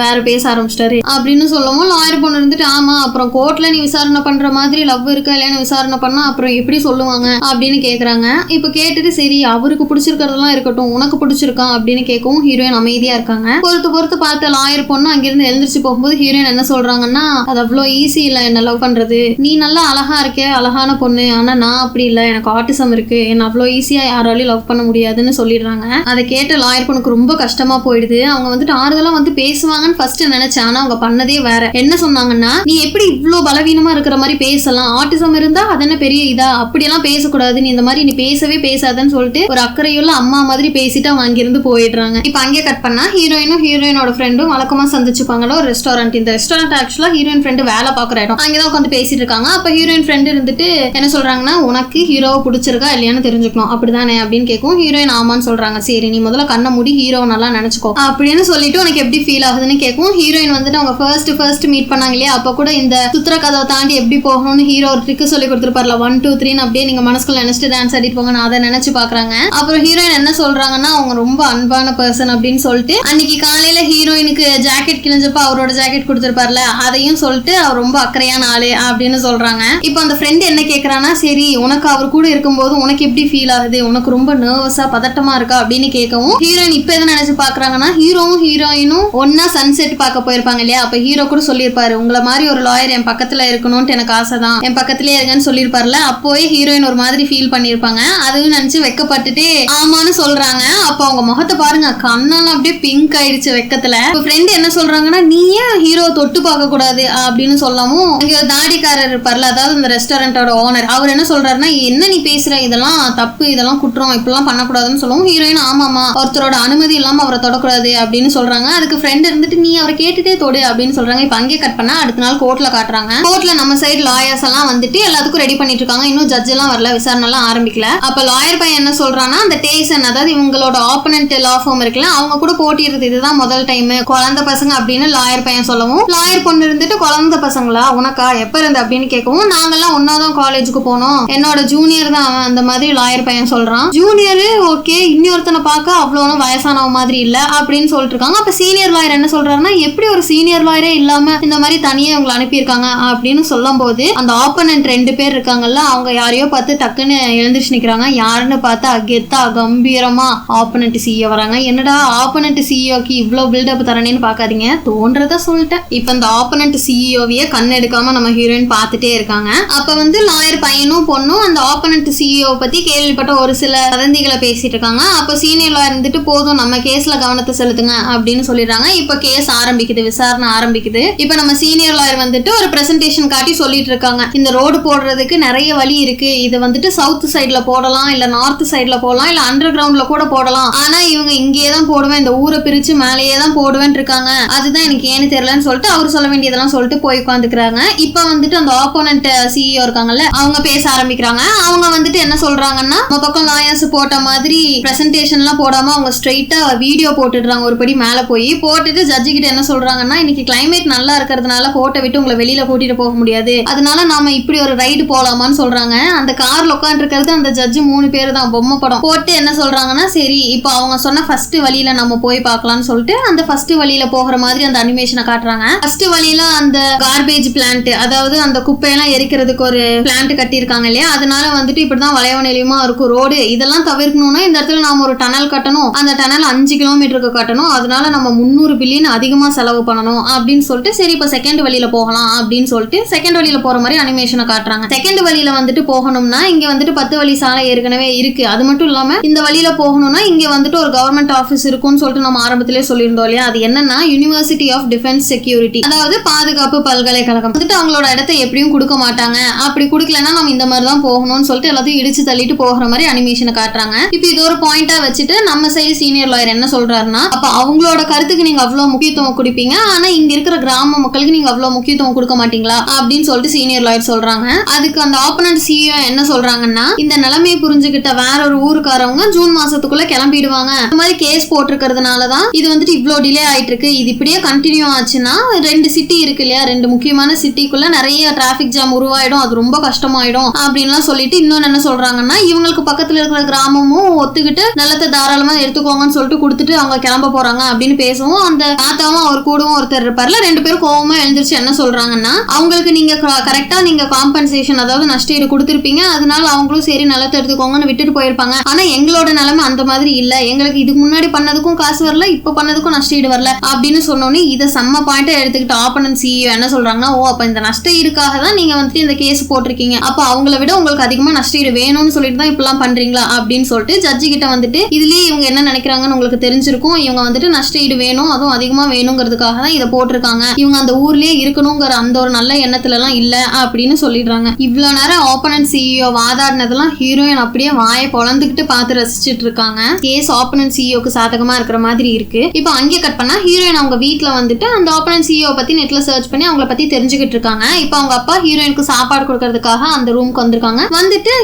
வேற பேச ஆரம்பிச்சிட்டாரு அப்படின்னு சொல்லவும் லாயர் பொண்ணு இருந்துட்டு ஆமா, அப்புறம் கோர்ட்ல நீ விசாரணை பண்ற மாதிரி லவ் இருக்கா இல்லையான்னு விசாரணை பண்ணா அப்புறம் எப்படி சொல்லுவாங்க அப்படின்னு கேக்குறாங்க. இப்ப கேட்டுட்டு சரி அவருக்கு பிடிச்சிருக்கிறதெல்லாம் இருக்கட்டும், உனக்கு பிடிச்சிருக்கா அப்படின்னு கேட்கவும் ஹீரோயின் அமைதியா இருக்காங்க. பொறுத்து பார்த்த லாயர் பொண்ணு அங்கிருந்து எழுந்திரிச்சு போகும்போது ஹீரோயின் என்ன சொல்றாங்கன்னா, அது அவ்வளவு ஈஸி இல்ல என்ன லவ் பண்றது, நீ நல்லா அழகா இருக்க, அழகான பொண்ணு, ஆனா நான் அப்படி இல்ல, எனக்கு ஆட்டிசம் இருக்கு, என்ன அவ்வளவு ஈஸியா யாராலையும் லவ் பண்ண முடியாதுன்னு சொல்லிடுறாங்க. அதை கேட்ட லாயர் பொண்ணுக்கு ரொம்ப கஷ்டமா போயிடுது. அவங்க வந்துட்டு ஆறுதலா வந்து பேசுவாங்கன்னு ஃபர்ஸ்ட் நினைச்சேன், ஆனா அவங்க பண்ணதே வேற. என்ன சொன்னாங்கன்னா, நீ எப்படி இவ்வளவு பலவீனமா இருக்கிற மாதிரி பேசலாம், ஆட்டிசம் இருந்தா அது என்ன பெரிய இதா, அப்படியெல்லாம் பேசக்கூடாது, நீ இந்த மாதிரி நீ பேசவே பேசாதன்னு சொல்லிட்டு ஒரு அக்கறையுள்ள அம்மா மாதிரி பேசிட்டு அவங்க அங்கிருந்து போயிடுறாங்க. இப்ப அங்கே கட் பண்ணா ஹீரோயினும் ஹீரோயினோட ஃப்ரெண்டும் வழக்கமா சந்திச்சுப்பாங்களோ ஒரு ரெஸ்டாரண்ட். இந்த ரெஸ்டாரண்ட் ஆக்சுவலா ஹீரோயின் ஃப்ரெண்டு வேலை பாக்குற இடம். அங்கதான் உட்காந்து பேசிட்டு இருக்காங்க. அப்ப ஹீரோயின் ஃப்ரெண்டு இருந்துட்டு என்ன சொல்றாங்கன்னா, உனக்கு ஹீரோவை பிடிச்சிருக்கா இல்லையான்னு தெரிஞ்சுக்கணும் அப்படிதானே அப்படின்னு கேட்கும். ஹீரோயின் ஆமான்னு சொல்றாங்க. சரி நீ முதல்ல கண்ணை மூடி ஹீரோவை நல்லா நினைச்சுக்கோ அப்படின்னு சொல்லிட்டு உனக்கு எப்படி ஃபீல் ஆகுதுன்னு கேட்கும். ஹீரோயின் வந்துட்டு அவங்க ஃபர்ஸ்ட் மீட் பண்ணாங்க இல்லையா, அப்ப கூட இந்த சுத்திர கதவை தாண்டி எப்படி போகணும்னு ஹீரோ ஒரு ட்ரிக் சொல்லி கொடுத்துருப்பார்ல, 1 2 3 அப்படியே நீங்க மனசுக்குள்ள நினைச்சிட்டு டான்ஸ் ஆடிட்டு போங்க, அதை நினைச்சு பாக்குறாங்க. அப்புறம் ஹீரோயின் என்ன சொல்றாங்கன்னா, அவங்க ரொம்ப அன்பான பர்சன் அப்படின்னு சொல்லிட்டு அன்னைக்கு காலையில ஹீரோயினுக்கு ஜாக்கெட் கிழிஞ்சப்ப அவரோட ஜாக்கெட் கொடுத்துருப்பார்ல அதையும் சொல்லிட்டு அவர் ரொம்ப அக்கறையான ஆளு அப்படின்னு சொல்றாங்க. இப்போ அந்த ஃப்ரெண்ட் என்ன கேக்குறான்னா, சரி உனக்கு அவர் கூட இருக்கும்போது உனக்கு எப்படி ஃபீல் ஆகுது, உனக்கு ரொம்ப நர்வஸா பதட்டமா இருக்கா அப்படின்னு கேட்கவும் ஹீரோயின் இப்ப எதை நினைச்சு பாக்குறாங்கன்னா, ஹீரோவும் ஹீரோயினும் ஒன்னா சன்செட் பார்க்க போயிருப்பாங்க இல்லையா, அப்ப ஹீரோ கூட சொல்லியிருப்பாரு உங்களை மாதிரி ஒரு லாயர் என் பக்கத்துல இருக்கணும்னு எனக்கு ஆசைதான், என் பக்கத்திலேயே இருங்கன்னு சொல்லியிருப்பார்ல, அப்போவே ஹீரோயின் ஒரு மாதிரி ஃபீல் பண்ணிருப்பாங்க. அதுவும் நினைச்சு வெக்கப்பட்டுட்டு ஆமான்னு சொல்றாங்க. அப்ப அவங்க முகத்தை பாருங்க, கண்ணெல்லாம் அப்படியே பிங்க் ஆயிடுச்சு வெக்கத்துல. இப்ப ஃப்ரெண்ட் என்ன சொல்றாங்கன்னா, நீ ஏன் ஹீரோ தொட்டு பார்க்க கூடாது அப்படின்னு சொல்லவும் அங்க ஒரு தாடிக்காரர் இருப்பார்ல, அதாவது இந்த ரெஸ்டாரண்டோட ஓனர், அவர் என்ன சொல்றாருன்னா, என்ன நீ பேசுற, இதெல்லாம் தப்பு, இதெல்லாம் குற்றம், இப்பெல்லாம் பண்ணக்கூடாதுன்னு சொல்லவும் ஹீரோயின் ஆமாமா ஒருத்தரோட அனுமதி இல்லாம அவரை தொடக்கூடாது அப்படின்னு சொல்றாங்க. அதுக்கு ஃப்ரெண்ட் இருந்துட்டு நீ அவரை கேட்டுட்டே தொடு அப்படின்னு சொல்றாங்க. இப்ப அங்கே கட் பண்ணா அடுத்த நாள் கோர்ட்ல காட்டுறாங்க. கோர்ட்ல நம்ம சைடு லாயர்ஸ் எல்லாம் வந்துட்டு எல்லாத்துக்கும் ரெடி பண்ணிட்டு இருக்காங்க. இன்னும் ஜட்ஜ் எல்லாம் வரல, விசாரணை எல்லாம் ஆரம்பிக்கல. அப்ப லாயர் பையன் என்ன சொல்றான்னா, அந்த டேசன் அதாவது இவங்களோட ஆப்பனன்ட் லா ஃபார்ம் இருக்குல்ல, அவங்க கூட போட்டிடுறது இதுதான் முதல் டைம் குழந்தை பசங்க அப்படின்னு லாயர் பையன் சொல்லவும், லாயர் பொண்ணு இருந்துட்டு குழந்தை பசங்களா உனக்கா எப்ப இருந்து அப்படின்னு கேட்கவும், நாங்கெல்லாம் ஒன்னாதான் காலேஜுக்கு போனோம், என்னோட ஜூனியர் தான் அவன், அந்த மாதிரி லாயர் பையன் சொல்றான். ஜூனியர் ஓகே, இன்னொருத்தனை பார்க்க அவ்வளோ வயசானவ மாதிரி இல்ல அப்படின்னு சொல்லிட்டு இருக்காங்க. அப்ப சீனியர் லாயர் என்ன சொல்றாருன்னா, எப்படி ஒரு சீனியர் லாயரே இல்லாம இந்த மாதிரி தனியே இவங்களை அனுப்பியிருக்காங்க அப்படின்னு சொல்லும் போது, அந்த ஆப்போனன்ட் 2 பேர் இருக்காங்கல்ல, அவங்க யாரையோ பார்த்து டக்குன்னு எழுந்திரிச்சு நிக்கிறாங்க. யாருன்னு பார்த்தா கெத்தா கம்பீரமா ஆப்போனன்ட் சிஇஓ வராங்க. என்னடா ஆப்போனன்ட் சிஇஓக்கு இவ்வளவு பில்டப் தரேன்னு பாக்காதீங்க, தோன்றத சொல்லிட்டேன். இப்ப இந்த ஆப்போனன்ட் சிஇஓவையே கண் எடுக்காம நம்ம ஹீரோயின் பார்த்துட்டே இருக்காங்க. அப்ப லாயர் பையனும் பொண்ணும் அந்த ஆப்போனன்ட் சிஇஓ பத்தி கேள்விப்பட்ட ஒரு சில வதந்திகளை பேசிட்டு இருக்காங்க. அப்ப சீனியர் லாயர் இருந்துட்டு, போதும் நம்ம கேஸ்ல கவனத்தை செலுத்துங்க அப்படின்னு சொல்லிடுறாங்க. இப்ப கேஸ் ஆரம்பிக்குது, விசாரணை ஆரம்பிக்குது. இப்ப நம்ம சீனியர் லாயர் ஒரு பிரசன்டேஷன் காட்டி சொல்லிட்டு இருக்காங்க, இந்த ரோடு போடுறதுக்கு நிறைய வழி இருக்கு, இது சவுத் சைட்ல போடலாம், இல்ல நார்த் சைட்ல போடலாம், இல்ல அண்டர் கிரவுண்ட்ல கூட போடலாம், ஆனா இவங்க இங்கேயே தான் போடுவேன், இந்த ஊரை பிரிச்சு மேலேயே தான் போடுவேன் இருக்காங்க, அதுதான் எனக்கு ஏன்னு தெரியலன்னு சொல்லிட்டு அவர் சொல்ல வேண்டியதெல்லாம் சொல்லிட்டு போய் உட்காந்துக்கிறாங்க. இப்ப அந்த ஆப்போனன்ட் சிஇஓ இருக்காங்கல்ல, அவங்க பேச ஆரம்பிக்கிறாங்க. அவங்க என்ன சொல்றாங்கன்னா, நம்ம பக்கம் லாயர்ஸ் போட்ட மாதிரி பிரசன்டேஷன் எல்லாம் போடாம அவங்க ஸ்ட்ரெயிட்டா வீடியோ போட்டுடுறாங்க, ஒரு படி மேல போய் போட்டுட்டு ஜட்ஜி கிட்ட என்ன சொல்றாங்கன்னா, இன்னைக்கு கிளைமேட் நல்லா இருக்கிறதுனால கோட்டை விட்டு உங்களை வெளியில கூட்டிட்டு போக முடியாது, அதனால நாம இப்படி ஒரு ரைடு போலாமான்னு சொல்றாங்க. அந்த கார்ல உட்காந்து இருக்கிறது அந்த ஜட்ஜி 3 பேர் தான், பொம்மை படம் போட்டு என்ன சொல்றாங்கன்னா, சரி இப்போ அவங்க சொன்ன ஃபர்ஸ்ட் வழியில நம்ம போய் பார்க்கலாம்னு சொல்லிட்டு அந்த ஃபர்ஸ்ட் வழியில போகிற மாதிரி அந்த அனிமேஷனை காட்டுறாங்க. ஃபர்ஸ்ட் வழியில அந்த கார்பேஜ் பிளான்ட், அதாவது அந்த குப்பையெல்லாம் எரிக்கிறதுக்கு ஒரு பிளான்ட் கட்டியிருக்காங்க இல்லையா, அதனால இப்படிதான் வளைய நிலையமா இருக்கும் ரோடு, இதெல்லாம் தவிர்க்கணும்னா இந்த இடத்துல நாம ஒரு டனல் கட்டணும், அந்த டனல் 5 கிலோமீட்டருக்கு கட்டணும், அதனால நம்ம 300 பில்லியன் அதிகமா செலவு பண்ணணும் அப்படின்னு சொல்லிட்டு, சரி இப்ப செகண்ட் வழியில போகலாம் அப்படின்னு சொல்லிட்டு செகண்ட் வழியில போற மாதிரி அனிமேஷனை காட்டுறாங்க. செகண்ட் வழியில போகணும்னா இங்க 10 வழி சாலை ஏற்கனவே இருக்கு, அது மட்டும் இல்லாம இந்த வழியில போகணும்னா இங்க ஒரு கவர்மெண்ட் ஆபீஸ் இருக்கும்னு சொல்லிட்டு நம்ம ஆரம்பத்திலே சொல்லியிருந்தோம் இல்லையா, அது என்னன்னா யூனிவர்சிட்டி ஆஃப் டிஃபென்ஸ் செக்யூரிட்டி, அதாவது பாதுகாப்பு பல்கலைக்கழகம். அவங்களோட இடத்தை எப்படியும் கொடுக்க மாட்டாங்க, அப்படி கொடுக்கலன்னா நம்ம இந்த மாதிரி தான் போகணும்னு சொல்லிட்டு எல்லாத்தையும் இடிச்சு தள்ளிட்டு போகிற மாதிரி அனிமேஷனை காட்டுறாங்க. இப்போ இது ஒரு பாயிண்டா வச்சுட்டு நம்ம சைடு சீனியர் லாயர் என்ன சொல்றாருன்னா, அப்ப அவங்களோட கருத்துக்கு நீங்க அவ்வளவு முக்கியத்துவம் கொடுப்பீங்க, ஆனா இங்க இருக்கிற கிராம மக்களுக்கு நீங்க அவ்வளவு முக்கியத்துவம் கொடுக்க மாட்டீங்களா அப்படின்னு சொல்லிட்டு சீனியர் லாயர் சொல்றாங்க. அதுக்கு அந்த ஆப்போனன்ட் சிஇஓ என்ன சொல்றாங்கன்னா, இந்த நிலைமையை புரிஞ்சுக்கிட்ட வேற ஒரு ஊருக்காரவங்க ஜூன் மாசத்துக்குள்ள கிளம்பிடுவாங்க, இந்த மாதிரி கேஸ் போட்டிருக்கிறதுனாலதான் இது இவ்வளவு டிலே ஆயிட்டு இருக்கு, இது இப்படியே கண்டினியூ ஆச்சுன்னா 2 சிட்டி இருக்கு இல்லையா, 2 முக்கியமான சிட்டிக்குள்ள நிறைய டிராபிக் ஜாம் உருவாயிடும், அது ரொம்ப கஷ்டமாயிடும் அப்படின்லாம் சொல்லிட்டு, இன்னொன்னு என்ன சொல்றாங்கன்னா, இவங்களுக்கு பக்கத்துல இருக்கிற கிராமமும் ஒத்துக்கிட்டு நிலத்தை தாராளமா எடுத்துக்கோங்கன்னு சொல்லிட்டு கொடுத்துட்டு அவங்க கிளம்ப போறாங்க அப்படின்னு பேசவும், அந்த தாத்தாவும் அவர் கூடவும் ஒருத்தர் இருப்பார்ல, 2 பேரும் கோவமா எழுந்திரிச்சு என்ன சொல்றாங்கன்னா, அவங்களுக்கு நீங்க கரெக்டா நீங்க காம்பன்சேஷன், அதாவது நஷ்டஈடு கொடுத்திருப்பீங்க, அதனால அவங்களும் சரி நிலத்தை எடுத்துக்கோங்கன்னு விட்டுட்டு போயிருப்பாங்க, ஆனா எங்களோட நிலைமை அந்த மாதிரி இல்ல, எங்களுக்கு இதுக்கு முன்னாடி பண்ணதுக்கும் காசு வரல, இப்ப பண்ணதுக்கும் நஷ்டஈடு வரல அப்படின்னு சொன்னோன்னே இதை செம்ம பாயிண்டா எடுத்துக்கிட்டு ஆப்போனன்ட் சிஇஓ என்ன சொல்றாங்கன்னா, ஓ அப்ப இந்த நஷ்டஈடுக்காக தான் நீங்க இந்த கேஸ் போட்டிருக்கீங்க, அப்ப அவங்கள விட உங்களுக்கு அதிகமா நஷ்டஈடு வேணும்னு சொல்லிட்டு தான் இப்பெல்லாம் பண்றீங்களா அப்படின்னு சொல்லிட்டு ஜட்ஜி கிட்ட இதுலயே இவங்க என்ன நினைக்கிறாங்கன்னு உங்களுக்கு தெரிஞ்சிருக்கும், இவங்க நஷ்டஈடு வேணும், அதுவும் அதிகமா வேணுங்கிறதுக்காக தான் இதை போட்டிருக்காங்க, இவங்க அந்த ஊர்லயே இருக்கணுங்கிற அந்த ஒரு நல்ல எண்ணத்துல எல்லாம் இல்ல அப்படின்னு சொல்லிடுறாங்க. இவ்வளவு நேரம் ஆப்போனன்ட் சிஇஓ வாதாடினதெல்லாம் ஹீரோயின் அப்படியே வாயை பொழந்துக்கிட்டு பார்த்து ரசிச்சுட்டு இருக்காங்க. கேஸ் ஆப்போனன்ட் சிஇஓக்கு சாதகமா இருக்கிற மாதிரி இருக்கு. இப்போ அங்கே கட் பண்ணா ஹீரோயின் அவங்க வீட்டுல அந்த ஆப்போனன்ட் சிஇஓ பத்தி நெட்ல சர்ச் பண்ணி அவங்கள பத்தி தெரிஞ்சுக்கிட்டு இருக்காங்க. இப்போ அவங்க அப்பா ஹீரோயினுக்கு சாப்பாடு கொடுக்கறதுக்காக அந்த ரூமுக்கு வந்திருக்காங்க.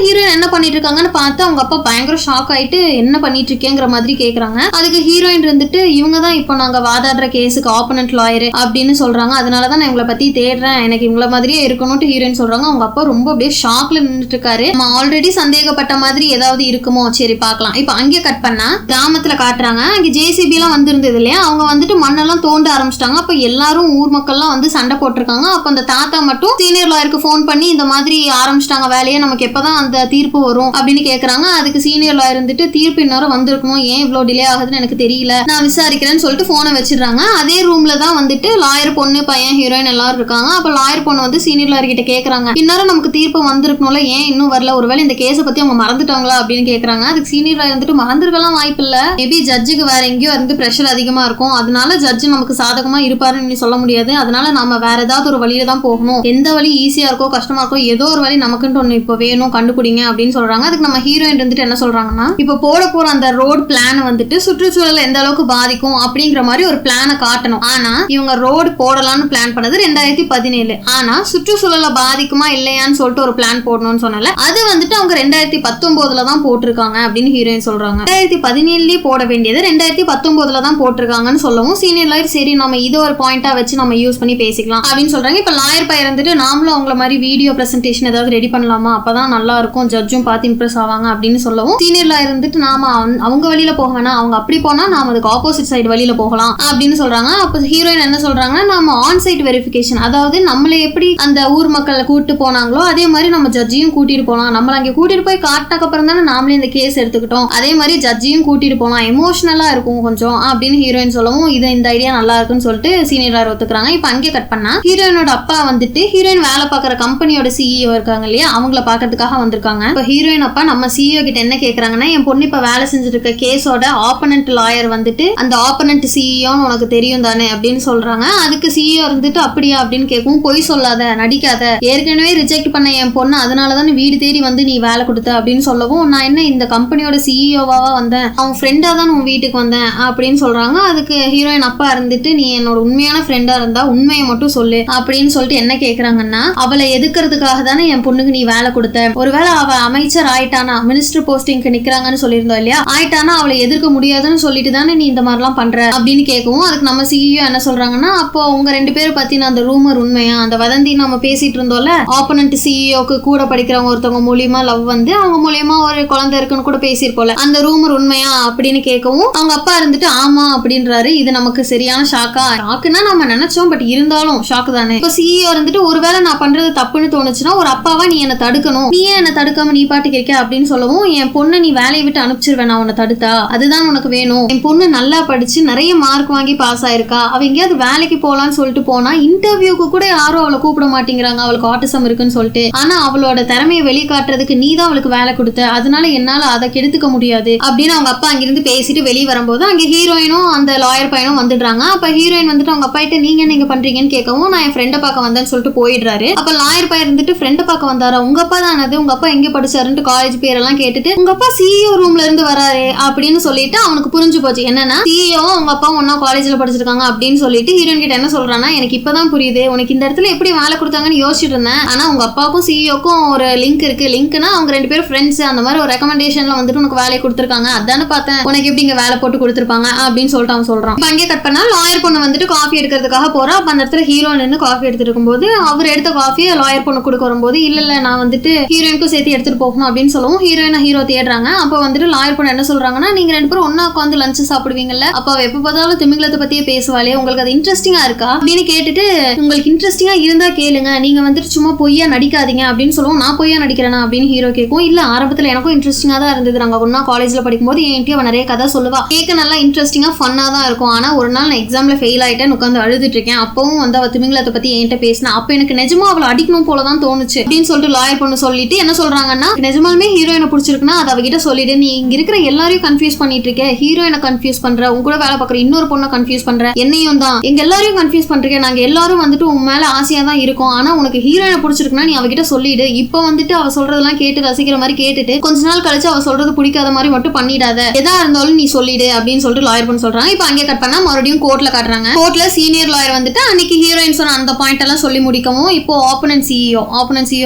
ஹீரோயின் என்ன பண்ணிட்டு இருக்காங்கன்னு பார்த்து அவங்க அப்பா பயங்கர ஷாக் ஆயிட்டு என்ன பண்ணிட்டு இருக்கேங்கிற மாதிரி கேக்குறாங்க. அதுக்கு ஹீரோயின் இவங்க தான் இப்போ நாங்க வாதாடுற கேஸுக்கு ஆப்போனன்ட் லாயர் அப்படின்னு சொல்றாங்க, அதனாலதான் நான் இவங்களை பத்தி தேடுறேன், எனக்கு இவங்கள மாதிரியே இருக்கணும்னு ஹீரோயின் சொல்றாங்க. அவங்க அப்பா ரொம்ப அப்படியே ஷாக்ல நின்றுட்டு இருக்காரு. நம்ம ஆல்ரெடி சந்தேகப்பட்ட மாதிரி ஏதாவது இருக்குமோ, சரி பார்க்கலாம். இப்போ அங்கே கட் பண்ணா கிராமத்துல காட்டுறாங்க. அங்க ஜேசிபி எல்லாம் வந்திருந்தது இல்லையா, அவங்க மண்ணெல்லாம் தோண்ட ஆரம்பிச்சிட்டாங்க. அப்ப எல்லாரும் ஊர் மக்கள்லாம் சண்டை போட்டிருக்காங்க. அப்ப அந்த தாத்தா மட்டும் சீனியர் லாயருக்கு போன் பண்ணி இந்த மாதிரி ஆரம்பிச்சிட்டாங்க வேலையை, நமக்கு எப்பதான் அந்த தீர்ப்பு வரும் அப்படின்னு கேக்குறாங்க. அதுக்கு சீனியர் லாயர் தீர்ப்பு இன்னும் வந்திருக்கணும், ஏன் இவ்வளவு டிலே ஆகுதுன்னு எனக்கு தெரியல, நான் விசாரிக்கிறேன்னு சொல்லிட்டு போனை வச்சிடறாங்க. அதே ரூம்ல தான் லாயர் பொண்ணு பையன் ஹீரோயின் எல்லாரும் இருக்காங்க. அப்ப லாயர் பொண்ணு சீனியர் லாயர் கிட்ட கேக்குறாங்க, இன்னும் நமக்கு தீர்ப்பு வந்திருக்கணும்ல, ஏன் இன்னும் வரல, ஒருவேளை இந்த கேஸ பத்தி அவங்க மறந்துட்டாங்களா அப்படின்னு கேக்குறாங்க. அதுக்கு சீனியர் லாயர் மறந்துருக்கலாம் வாய்ப்பு இல்ல, மேபி ஜட்ஜுக்கு வேற எங்கேயோ பிரஷர் அதிகமா இருக்கும், அதனால ஜட்ஜு நமக்கு சாதகமா இருப்பாருன்னு சொல்ல முடியாது, அதனால நாம வேற ஏதாவது ஒரு வழியில தான் போகணும், எந்த வழி ஈஸியா இருக்கோ கஷ்டமா இருக்கோ ஏதோ ஒரு வழி நமக்குன்னு ஒண்ணு இப்போ வேணும் கண்டுபிடிங்க அப்படின்னு சொல்றாங்க. அதுக்கு நம்ம ஹீரோயின் என்ன சொல்றாங்கன்னா, இப்ப போட போற அந்த ரோடு பிளான் சுற்றுச்சூழல் எந்த அளவுக்கு பாதிக்கும் அப்படிங்கிற மாதிரி ஒரு பிளானை காட்டணும். ஆனா இவங்க ரோடு போடலாம்னு பிளான் பண்ணது 2017, ஆனா சுற்றுச்சூழலை பாதிக்குமா இல்லையான்னு சொல்லிட்டு ஒரு பிளான் போடணும்னு சொன்னால அது அவங்க 2019 தான் போட்டிருக்காங்க அப்படின்னு ஹீரோயின் சொல்றாங்க. 2017 போட வேண்டியது 2019 தான் போட்டிருக்காங்கன்னு சொல்லவும் சீனியர் லாயர் சரி நம்ம இது ஒரு பாயிண்டா வச்சு நம்ம யூஸ் பண்ணி பேசிக்கலாம் அப்படின்னு சொல்றாங்க. இப்ப லாயர் பையன் இருந்துட்டு நாமளும் அவங்கள மாதிரி வீடியோ பிரசன்டேஷன் ஏதாவது ரெடி பண்ணலாமா, அப்பதான் நல்லா இருக்கும், ஜட்ஜும் பார்த்து இம்ப்ரெஸ் ஆவாங்க அப்படின்னு சொல்லவும் சீனியர் லாயர் இருந்துட்டு நாம அவங்க வழியில போக வேணாம், அவங்க அப்படி போனா நாம அதுக்கு ஆப்போசிட் சைடு வழியில போகலாம் அப்படின்னு சொல்றாங்க. அப்ப ஹீரோயின் என்ன சொல்றாங்கன்னா நம்ம ஆன் சைட் வெரிஃபிகேஷன், அதாவது நம்மள எப்படி அந்த ஊர் மக்களை கூட்டு போனாங்களோ அதே மாதிரி நம்ம ஜட்ஜையும் கூட்டிட்டு போலாம், நம்மள அங்கே கூட்டிட்டு போய் காட்டினக்கு அப்புறம் தானே நாமளே இந்த கேஸ் எடுத்துக்கிட்டோம், அதே மாதிரி ஜட்ஜையும் கூட்டிட்டு போலாம், எமோஷனலா இருக்கும் கொஞ்சம் அப்படின்னு ஹீரோயின் சொல்லவும் இது இந்த ஐடியா நல்லா இருக்குன்னு சொல்லிட்டு சீனியர் லாயர் ஒத்துக்கிறாங்க. இப்ப அங்கே கட் பண்ணா ஹீரோயினோட அப்பா வந்துட்டு ஹீரோயின் வேலை பார்க்குற கம்பெனியோட சிஇஓ இருக்காங்க இல்லையா, அவங்கள பாக்கிறதுக்காக வந்திருக்காங்க. இப்ப ஹீரோயின் அப்பா நம்ம சிஇஓ கிட்ட என்ன கேக்குறாங்கன்னா என் பொண்ணு இப்ப வேலை செஞ்சுட்டு இருக்க கேஸோட ஆப்பனன்ட் லாயர் வந்துட்டு அந்த ஆப்பனன்ட் சிஇஓன்னு உனக்கு தெரியும் தானே அப்படின்னு சொல்றாங்க. அதுக்கு சிஇஓ இருந்துட்டு அப்படியா அப்படின்னு கேட்கவும் பொய் சொல்லாத, நடிக்காத, ஏற்கனவே ரிஜெக்ட் பண்ண என் பொண்ணு அதனாலதான் வீடு தேடி வந்து நீ வேலை கொடுத்த அப்படின்னு சொல்லவும் நான் என்ன இந்த கம்பெனியோட சிஇஓவா வந்தேன், அவன் ஃப்ரெண்டா தான் உன் வீட்டுக்கு வந்தேன் அப்படின்னு சொல்றாங்க. அதுக்கு ஹீரோயின் அப்பா இருந்துட்டு நீ என்னோட உண்மையான ஃப்ரெண்டா இருந்தா உண்மையை மட்டும் சொல்லு அப்படின்னு சொல்லிட்டு என்ன கேக்குறாங்கன்னா அவளை எதுக்கிறதுக்காக தானே என் பொண்ணுக்கு நீ வேலை கொடுத்த, ஒருவேளை அவ அமைச்சர் ஆயிட்டானா மினிஸ்டர் போஸ்டிங்க்கு நிக்கிறாங்கன்னு சொல்லியிருந்தோம் இல்லையா, ஆயிட்டானா அவளை எதிர்க்க முடியாதுன்னு சொல்லிட்டு தானே நீ இந்த மாதிரிலாம் பண்ற அப்படின்னு கேட்கவும் அதுக்கு நம்ம சிஇஓ என்ன சொல்றாங்கன்னா அப்போ உங்க 2 பேரும் பத்தின அந்த ரூமர் உண்மையா, அந்த வதந்தி நம்ம பேசிட்டு இருந்தோம்ல ஆப்போனன்ட் சிஇஓக்கு கூட படிக்கிறவங்க ஒருத்தவங்க மூலியமா லவ் வந்து அவங்க மூலியமா ஒரு குழந்தை இருக்குன்னு கூட பேசியிருப்போம்ல, அந்த ரூமர் உண்மையா அப்படின்னு கேட்கவும் அவங்க அப்பா இருந்துட்டு ஆமா அப்படின்றாரு. இது நமக்கு சரியான ஷாக்குன்னா நம்ம நினைச்சோம், பட் இருந்தாலும் ஷாக்கு தானே. இப்போ சிஇஓ இருந்துட்டு ஒருவேளை நான் பண்றது தப்புன்னு தோணுச்சுன்னா ஒரு அப்பாவா நீ என்ன தடுக்கணும், நீயே என்ன தடுக்காம நீ பாட்டுக்கு இருக்க அப்படின்னு சொல்லவும் என் பொண்ணை நீ வேலையை விட்டு அனுப்பிச்சிருவேன் நான் உன்னை தடுத்தா, அதுதான் உனக்கு வேணும், என் பொண்ணு நல்லா படிச்சு நிறைய மார்க் வாங்கி பாஸ் ஆயிருக்கா, அவ எங்கேயாவது வேலைக்கு போலான்னு சொல்லிட்டு போனா இன்டர்வியூக்கு கூட யாரும் அவளை கூப்பிட மாட்டேங்கிறாங்க அவளுக்கு ஆட்டிசம் இருக்குன்னு சொல்லிட்டு, ஆனா அவளோட திறமையை வெளிக்காட்டுறதுக்கு நீ தான் அவளுக்கு வேலை கொடுத்த, அதனால என்னால அதை கெடுத்துக்க முடியாது அப்படின்னு அவங்க அப்பா அங்கிருந்து பேசிட்டு வெளியே வரும்போது அங்க ஹீரோயினும் அந்த லாயர் பையனும் வந்துடுறாங்க. அப்ப ஹீரோயின் வந்துட்டு அவங்க அப்பா கிட்ட நீங்க என்ன இங்க பண்றீங்கன்னு கேட்கவும் நான் என் ஃப்ரெண்டை பார்க்க வந்தேன்னு சொல்லிட்டு போயிடுறாரு. அப்ப லாயர் பையன் இருந்துட்டு ஃப்ரெண்டை பார்க்க வந்தாரா, உங்க அப்பா தானது, உங்க அப்பா எங்க படிச்சாருன்னு காலேஜ் பேரெல்லாம் கேட்டுட்டு உங்க அப்பா சிஇஓ ரூம்ல இருந்து வராரு அப்படின்னு சொல்லிட்டு அவனுக்கு புரிஞ்சு போச்சு என்னன்னா சிஇஓ உங்க அப்பா ஒன்னா காலேஜ்ல படிச்சிருக்காங்க அப்படின்னு சொல்லிட்டு ஹீரோயின் கிட்ட என்ன சொல்றான்னா எனக்கு இப்பதான் புரியுது உனக்கு இந்த இடத்துல எப்படி வேலை கொடுத்தாங்கன்னு யோசிச்சுட்டு இருந்தேன், ஆனா உங்க அப்பாவுக்கும் சிஇஓக்கும் ஒரு லிங்க் இருக்கு, லிங்க்னா அவங்க 2 பேரும் ஃப்ரெண்ட்ஸ், அந்த மாதிரி ஒரு ரெக்கமெண்டேஷன்ல வந்துட்டு உனக்கு வேலை கொடுத்துருக்காங்க, அதானே பார்த்தேன் உனக்கு எப்படி இங்க வேலை போட்டு கொடுத்துருப்பாங்க அப்படின்னு சொல்லிட்டு அவன் சொல்றான். இப்ப அங்கே கட் பண்ணா லாயர் பொண்ணு வந்துட்டு காஃபி எடுக்கிறதுக்காக போறா. அப்ப அந்த இடத்துல ஹீரோ நின்று காஃபி எடுத்துட்டு இருக்கும்போது அவர் எடுத்த காஃபியை லாயர் பொண்ணு கொடுக்க வரும்போது இல்ல நான் வந்துட்டு ஹீரோயினுக்கும் சேர்த்து எடுத்துட்டு போகணும் அப்படின்னு சொல்லவும் ஹீரோ தேடுறாங்க. அப்ப வந்துட்டு லாயர் பொண்ணு என்ன சொல்றாங்கன்னா நீங்க 2 பேரும் ஒன்னா உட்காந்து லஞ்ச் சாப்பிடுவீங்கல்ல, அப்ப எப்ப பார்த்தாலும் திமிங்கலத்தை பத்தியே பேசுவாளே, உங்களுக்கு அது இன்ட்ரெஸ்டிங்கா இருக்கா அப்படின்னு கேட்டுட்டு உங்களுக்கு இன்ட்ரெஸ்டிங்கா இருந்தா கேளுங்க, நீங்க வந்துட்டு சும்மா பொய்யா நடிக்காதீங்க அப்படின்னு சொல்லுவோம். நான் பொய்யா நடிக்கிறேனா அப்படின்னு ஹீரோ கேட்கும். இல்ல ஆரம்பத்துல எனக்கும் இன்ட்ரெஸ்டிங்கா தான் இருந்தது, நாங்க ஒன்னா காலேஜ்ல படிக்கும்போது என்கிட்ட அவன் நிறைய கதை சொல்லுவா, கேட்க நல்லா இன்ட்ரெஸ்டிங்கா ஃபன்னா தான் இருக்கும், ஆனா ஒரு நாள் நான் எக்ஸாம்ல ஃபெயில் ஆயிட்டேன் உட்காந்து அழுதுட்டு இருக்கேன், அப்பவும் வந்து அவ திமிங்கலத்தை பத்தி என்கிட்ட பேசினா அப்ப எனக்கு நிஜமா அவளை அடிக்கணும் போலதான் தோணுச்சு அப்படின்னு சொல்லிட்டு லாயர் பொண்ணு சொல்லிட்டு என்ன சொல்றாங்கன்னா நிஜமாலுமே ஹீரோயினை பிடிச்சிருக்குன்னா அதை அவகிட்ட சொல்லிட்டு நீ இங்க இருக்கிற எல்லாரையும் கன்ஃபியூஸ் பண்ணிட்டு இருக்க, ஹீரோயினை கன்ஃபியூஸ் பண்ற, உங்க கூட வேலை பார்க்குற இன்னொரு பொண்ணை கன்ஃபியூஸ் பண்ற, என்னையும் தான் எங்க எல்லாரையும் கன்ஃபியூஸ் பண்றீங்க, நாங்க எல்லாரும் வந்துட்டு உன் மேல ஆசையா தான் இருக்கோம், ஆனா உனக்கு ஹீரோயினை பிடிச்சிருக்குன்னா நீ அவகிட்ட சொல்லிடு, இப்ப வந்துட்டு அவ சொல்றதெல்லாம் கேட்டு ரசிக்கிற மாதிரி கேட்டுட்டு கொஞ்ச நாள் கழிச்சு அவ சொல்றது பிடிக்காத மாதிரி மட்டும் பண்ணிடாத, எதா இருந்தாலும் நீ சொல்லிடு அப்படின்னு சொல்லிட்டு லாயர் பொண்ணு சொல்றாங்க. இப்ப அங்கே கட் பண்ணா மறுபடியும் கோர்ட்ல காட்டுறாங்க. கோர்ட்ல சீனியர் லாயர் வந்துட்டு அன்னைக்கு ஹீரோயின் சொன்ன அந்த பாயிண்ட் எல்லாம் சொல்லி முடிக்கவும் இப்போ ஆப்போனன்ட் சிஇஓ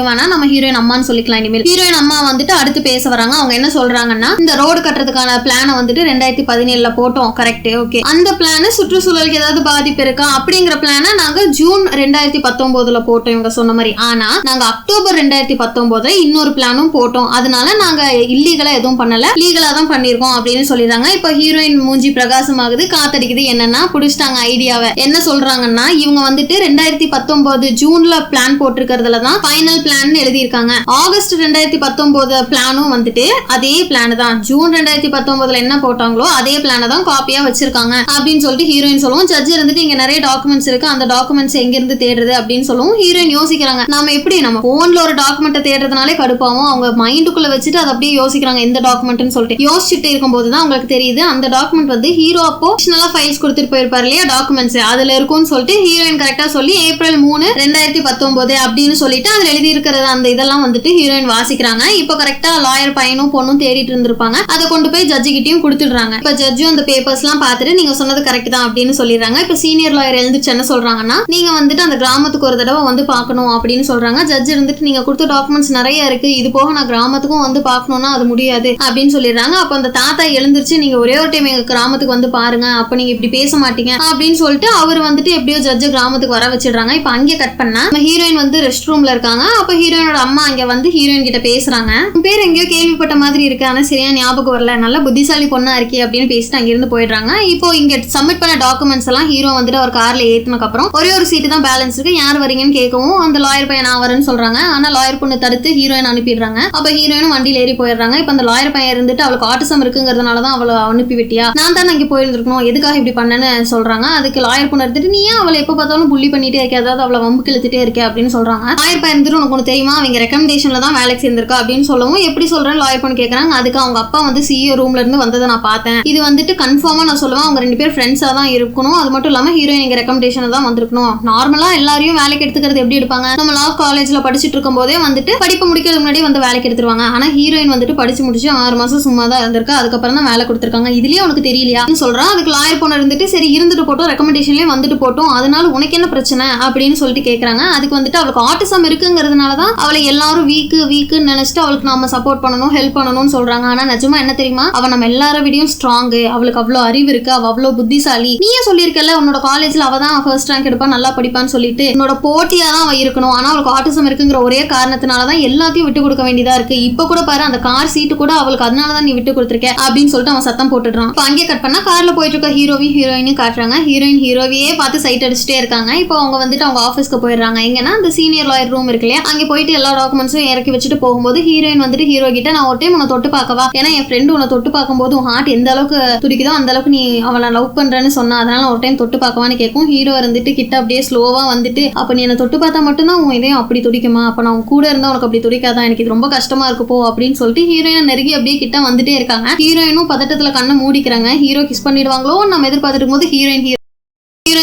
வேணா நம்ம ஹீரோயின் அம்மான்னு சொல்லிக்கலாம் இனிமேல். ஹீரோயின் அம்மா வந்துட்டு அடுத்து பேச வராங்க. அவங்க என்ன சொல்றாங்கன்னா இந்த ரோடு கட்டுறதுக்கான பிளானை வந்துட்டு 2017 போட்டோம், கரெக்ட், ஓகே, அந்த பிளான் சுற்றுச்சூழலுக்கு ஏதாவது பாதிப்பு இருக்கா அப்படிங்கிற பிளானை நாங்க ஜூன் 2019 போட்டோம் இவங்க சொன்ன மாதிரி, ஆனா நாங்க அக்டோபர் 2019 இன்னொரு பிளானும் போட்டோம், அதனால நாங்க இல்லீகலா எதுவும் பண்ணல, லீகலா தான் பண்ணிருக்கோம் அப்படின்னு சொல்லிடுறாங்க. இப்ப ஹீரோயின் மூஞ்சி பிரகாசமாகுது, காத்தடிக்குது, என்னன்னா புடிச்சிட்டாங்க ஐடியாவை. என்ன சொல்றாங்கன்னா இவங்க வந்துட்டு 2019 ஜூன்ல பிளான் போட்டிருக்கிறதுல தான் ஃபைனல் பிளான் எழுதியிருக்காங்க, ஆகஸ்ட் 2019 பிளானும் வந்துட்டு அதே பிளான் தான், ஜூன் 2019 என்ன போட்டாங்களோ அதே பிளானை தான் காப்பியா வச்சிருக்காங்க அப்படின்னு சொல்லிட்டு ஹீரோயின் சொல்லுவோம். ஜட்ஜ் இருந்துட்டு இங்க நிறைய டாக்குமெண்ட்ஸ் இருக்கு, அந்த டாக்குமெண்ட்ஸ் எங்க இருந்து தேடுறது அப்படின்னு சொல்லுவோம். ஹீரோயின் யோசிக்கிறாங்க நம்ம எப்படி நம்ம போன்ல ஒரு டாக்குமெண்ட்டை தேடுறதுனாலே கடுப்பாவும், அவங்க மைண்டுக்குள்ள வச்சுட்டு அதை அப்படியே யோசிக்கிறாங்க எந்த டாக்குமெண்ட்னு சொல்லிட்டு யோசிச்சுட்டு இருக்கும்போது தான் அவங்களுக்கு தெரியுது அந்த டாக்குமெண்ட் வந்து ஹீரோ அப்போ ஃபைல்ஸ் கொடுத்துட்டு போயிருப்பாரு இல்லையா டாக்குமெண்ட்ஸ், அதுல இருக்கும்னு சொல்லிட்டு ஹீரோயின் கரெக்டா சொல்லி ஏப்ரல் 3, 2019 அப்படின்னு சொல்லிட்டு அதுல எழுதி இருக்கிறது அந்த இதெல்லாம் வந்துட்டு ஹீரோயின் வாசிக்கிறாங்க. இப்போ கரெக்டா லாயர் பையனும் பொண்ணும் தேடிட்டு இருந்திருப்பாங்க, அதை கொண்டு போய் ஜட்ஜு கிட்டையும் கொடுத்துடுறாங்க. இப்ப ஜட்ஜும் அந்த பேப்பர்ஸ் எல்லாம் பார்த்துட்டு நீங்க சொன்னது கரெக்ட் தான் அப்படின்னு சொல்லிடுறாங்க. இப்ப சீனியர் லாயர் எழுந்துச்சு என்ன சொல்றாங்கன்னா நீங்க வந்துட்டு அந்த கிராமத்துக்கு ஒரு தடவை வந்து பார்க்கணும் அப்படின்னு சொல்றாங்க. ஜட்ஜ் இருந்துட்டு நீங்க கொடுத்த டாக்குமெண்ட்ஸ் நிறைய இருக்கு, இது போக நான் கிராமத்துக்கும் வந்து பார்க்கணும்னா அது முடியாது அப்படின்னு சொல்லிடுறாங்க. அப்ப அந்த தாத்தா எழுந்திருச்சு நீங்க ஒரே ஒரு டைம் எங்க கிராமத்துக்கு வந்து பாருங்க, அப்ப நீங்க இப்படி பேச மாட்டீங்க அப்படின்னு சொல்லிட்டு அவர் வந்துட்டு எப்படியோ ஜட்ஜ் கிராமத்துக்கு வர வச்சிடுறாங்க. இப்ப அங்கே கட் பண்ணா ஹீரோயின் வந்து ரெஸ்ட் ரூம்ல இருக்காங்க. அப்ப ஹீரோயினோட அம்மா அங்க வந்து ஹீரோயின் கிட்ட பேசுறாங்க. பேர் எங்கேயோ கேள்விப்பட்ட மாதிரி இருக்கு, ஆனா சரியா ஞாபகம் வரல, நல்ல புத்திசாலி பொண்ணா இருக்கே அப்படின்னு பேசிட்டு அங்கிருந்து போயிடுறாங்க. இப்போ இங்க சப்மிட் பண்ண டாக்குமெண்ட்ஸ் எல்லாம் ஹீரோ வந்துட்டு ஒரு கார்ல ஏத்துனதுக்கு அப்புறம் ஒரே ஒரு சீட்டு தான் பேலன்ஸ் இருக்கு, யார் வரீங்கன்னு கேட்கவும் அந்த லாயர் பையன் நான் வரேன்னு சொல்றாங்க. ஆனா லாயர் பொண்ணு தடுத்து ஹீரோயின் அனுப்பிடுறாங்க. அப்ப ஹீரோயினும் வண்டியில ஏறி போயிடுறாங்க. இப்ப அந்த லாயர் பையன் இருந்துட்டு அவளுக்கு ஆட்டிசம் இருக்குங்கிறதுனாலதான் அவளை அனுப்பி விட்டியா, நான் தான் அங்கே போயிருந்துருக்கணும், எதுக்காக இப்படி பண்ணேன்னு சொல்றாங்க. அதுக்கு லாயர் பொண்ணு எடுத்துட்டு நீ ஏன் அவளை எப்ப பார்த்தாலும் புள்ளி பண்ணிட்டே இருக்க, அதாவது அவளை வம்பு கிழத்துட்டே இருக்க அப்படின்னு சொல்றாங்க. லாயர் பையன் இருந்துட்டு உனக்கு ஒன்று தெரியுமா, அவங்க ரெக்கமெண்டேஷன்ல தான் வேலைக்கு சேர்ந்திருக்கா அப்படின்னு சொல்லவும் எப்படி சொல்றேன் லாயர் பொண்ணு கேட்கறாங்க. அதுக்கு அவங்க அப்பா வந்து சிஇஓ ரூம்ல இருந்து வந்ததை நான் பார்த்தேன், இது வந்துட்டு கன்ஃபார்மா நான் சொல்லுவேன் அவங்க 2 பேர் ஃப்ரெண்ட்ஸா தான் இருக்கணும், அது மட்டும் இல்லாம ஹீரோயின் எங்க ரெக்கமெண்டேஷன் தான் வந்திருக்கணும். நார்மலா எல்லாரையும் வேலைக்கு எடுத்துக்கிறது எப்படி எடுப்பாங்க, நம்ம லா காலேஜ்ல படிச்சுட்டு இருக்கும் போதே வந்துட்டு படிப்பு முடிக்கிறதுக்கு முன்னாடி வந்து வேலைக்கு எடுத்துருவாங்க. ஆனா ஹீரோயின் வந்துட்டு படிச்சு முடிச்சு 6 மாசம் சும்மா தான் இருந்திருக்கு, அதுக்கப்புறம் தான் வேலை கொடுத்துருக்காங்க, இதுலயே உனக்கு தெரியலையா சொல்றான். அதுக்கு லாயர் பொண்ணு இருந்துட்டு சரி இருந்துட்டு போட்டோம், ரெக்கமெண்டேஷன்லயே வந்துட்டு போட்டோம், அதனால உனக்கு என்ன பிரச்சனை அப்படின்னு சொல்லிட்டு கேட்கறாங்க. அதுக்கு வந்துட்டு அவளுக்கு ஆட்டிசம் இருக்குங்கிறதுனாலதான் அவளை எல்லாரும் வீக்குன்னு நினைச்சிட்டு அவளுக்கு நாம சப்போர்ட் பண்ணணும், ஹெல்ப் பண்ணணும்னு சொல்றாங்க. ஆனா நிஜமா என்ன தெரியுமா, அவ நம்ம எல்லார விடையும் ஸ்ட்ராங், அவளுக்கு அவ்வளவு அறிவு இருக்கு, அவ அவ்வளவு புத்திசாலி, நீயே சொல்லியிருக்கல உன்னோட காலேஜ்ல அவ தான் ஃபர்ஸ்ட் ரேங்க் எடுப்பா, நல்லா படிப்பான்னு சொல்லிட்டு உன்னோட போட்டியா தான் அவ இருக்கணும், ஆனா அவளுக்கு ஆட்டிசம் இருக்குங்கிற ஒரே காரணத்தினாலதான் எல்லாத்தையும் விட்டு கொடுக்க வேண்டியதா இருக்கு, இப்ப கூட பாரு அந்த கார் சீட்டு கூட அவளுக்கு அதனாலதான் நீ விட்டு கொடுத்துருக்க அப்படின்னு சொல்லிட்டு அவன் சத்தம் போட்டுடுறான். இப்போ அங்கே கட் பண்ணா கார்ல போயிட்டு இருக்க ஹீரோயினும் காட்டுறாங்க. ஹீரோவியே பார்த்து சைட் அடிச்சுட்டே இருக்காங்க. இப்போ அவங்க வந்துட்டு அவங்க ஆஃபீஸ்க்கு போயிடுறாங்க. எங்கன்னா அந்த சீனியர் லாயர் ரூம் இருக்கு இல்லையா, அங்கே போயிட்டு எல்லா டாக்குமெண்ட்ஸும் இறக்கி வச்சுட்டு போகும்போது ஹீரோயின் வந்துட்டு ஹீரோ கிட்ட நான் ஒரு டைம் உன்னை தொட்டு பார்க்கவா, ஏன்னா என் ஃப்ரெண்டு உன்னை தொட்டு பார்க்கும்போது உன் ஹார்ட் எந்த அளவுக்கு துடிக்குதோ அந்த அளவுக்கு நீ அவளை லவ் பண்றேன்னு சொன்னா, அதனால ஒரு டைம் தொட்டு பார்க்கவான்னு கேட்கும். ஹீரோ இருந்துட்டு கிட்ட அப்படியே ஸ்லோவா வந்துட்டு அப்ப நீ என்ன தொட்டு பார்த்தா மட்டும்தான் உன் இதயம் அப்படி துடிக்குமா, அப்ப நான் உன் கூட இருந்தா உனக்கு அப்படி துடிக்காதான், எனக்கு இது ரொம்ப கஷ்டமா இருக்கு போ அப்படின்னு சொல்லிட்டு ஹீரோயின் நெருங்கி அப்படியே கிட்ட வந்துட்டே இருக்காங்க. ஹீரோயினும் பதட்டத்துல கண்ணை மூடிக்கிறாங்க. ஹீரோ கிஸ் பண்ணிடுவாங்களோ நம்ம எதிர்பார்த்துட்டு போது ஹீரோயின்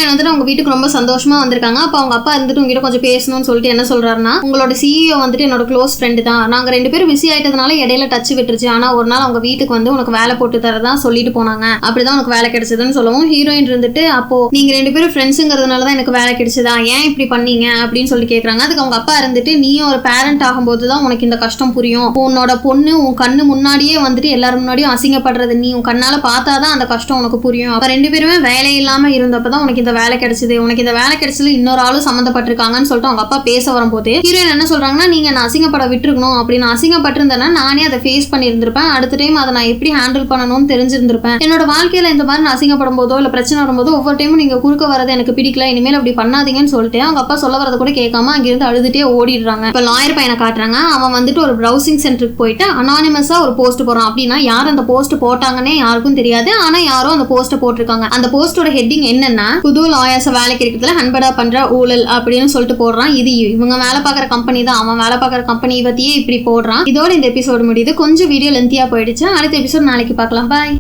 வந்துட்டு அவங்க வீட்டுக்கு ரொம்ப சந்தோஷமா வந்திருக்காங்க. அப்ப அவங்க அப்பா இருந்துட்டு உங்ககிட்ட கொஞ்சம் பேசணும்னு சொல்லிட்டு என்ன சொல்றாருன்னா, உங்களோட சிஇஓ வந்துட்டு என்னோட க்ளோஸ் ஃப்ரெண்டு தான், நாங்க 2 பேரும் பிஸி ஆயிட்டதுனால இடையில டச் விட்டுருச்சு, ஆனா ஒரு நாள் அவங்க வீட்டுக்கு வந்து உனக்கு வேலை போட்டு தரதான் சொல்லிட்டு போனாங்க, அப்படிதான் உனக்கு வேலை கிடைச்சதுன்னு சொல்லவும் ஹீரோயின் இருந்துட்டு அப்போ நீங்க 2 பேரும் ஃப்ரெண்ட்ஸுங்கிறதுனாலதான் எனக்கு வேலை கிடைச்சதா, ஏன் இப்படி பண்ணீங்க அப்படின்னு சொல்லி கேட்கறாங்க. அதுக்கு அவங்க அப்பா இருந்துட்டு நீயும் ஒரு பேரண்ட் ஆகும்போது தான் உனக்கு இந்த கஷ்டம் புரியும், உன்னோட பொண்ணு உன் கண்ணு முன்னாடியே வந்துட்டு எல்லாரும் முன்னாடியும் அசிங்கப்படுறது நீ உன் கண்ணால பார்த்தாதான் அந்த கஷ்டம் உனக்கு புரியும், அப்ப 2 பேருமே வேலை இல்லாம இருந்தப்பதான் உனக்கு இந்த வேலை கிடைச்சது, உனக்கு இந்த வேலை கிடைச்சது இன்னொரு ஆளும் சம்மந்தப்பட்டிருக்காங்கன்னு சொல்லிட்டு அவங்க அப்பா பேச வரும்போது ஹீரோயின் என்ன சொல்றாங்கன்னா, நீங்க நான் அசிங்கப்பட விட்டுருக்கணும், அப்படின்னு அசிங்கப்பட்டிருந்தேன்னா நானே அதை ஃபேஸ் பண்ணியிருந்திருப்பேன், அடுத்த டைம் அதை நான் எப்படி ஹேண்டில் பண்ணணும்னு தெரிஞ்சிருந்திருப்பேன், என்னோட வாழ்க்கையில இந்த மாதிரி நான் அசிங்கப்படும் போதோ இல்ல பிரச்சனை வரும்போதோ ஒவ்வொரு டைமும் நீங்க குறுக்க வரது எனக்கு பிடிக்கல, இனிமேல் அப்படி பண்ணாதீங்கன்னு சொல்லிட்டு அவங்க அப்பா சொல்ல வரதை கூட கேட்காம அங்கிருந்து அழுதுட்டே ஓடிடுறாங்க. இப்ப லாயர் பையனை காட்டுறாங்க. அவன் வந்துட்டு ஒரு ப்ரௌசிங் சென்டருக்கு போயிட்டு அனானிமஸா ஒரு போஸ்ட் போறான். அப்படின்னா யார் அந்த போஸ்ட் போட்டாங்கன்னே யாருக்கும் தெரியாது, ஆனா யாரோ அந்த போஸ்ட் போட்டிருக்காங்க. அந்த போஸ்டோட ஹெட்டிங் என்னன்னா, புது லாயர்ஸ் வேலைக்கு இருக்கிறதுல ஹன்படா பண்ற ஊழல் அப்படின்னு சொல்லிட்டு போடுறான். இது இவங்க வேலை பார்க்குற கம்பெனி தான், அவன் வேலை பார்க்குற கம்பெனி பத்தியே இப்படி போடுறான். இதோட இந்த எபிசோடு முடியுது. கொஞ்சம் வீடியோ லென்த்தியா போயிடுச்சு. அடுத்த எபிசோட் நாளைக்கு பார்க்கலாம். பாய்.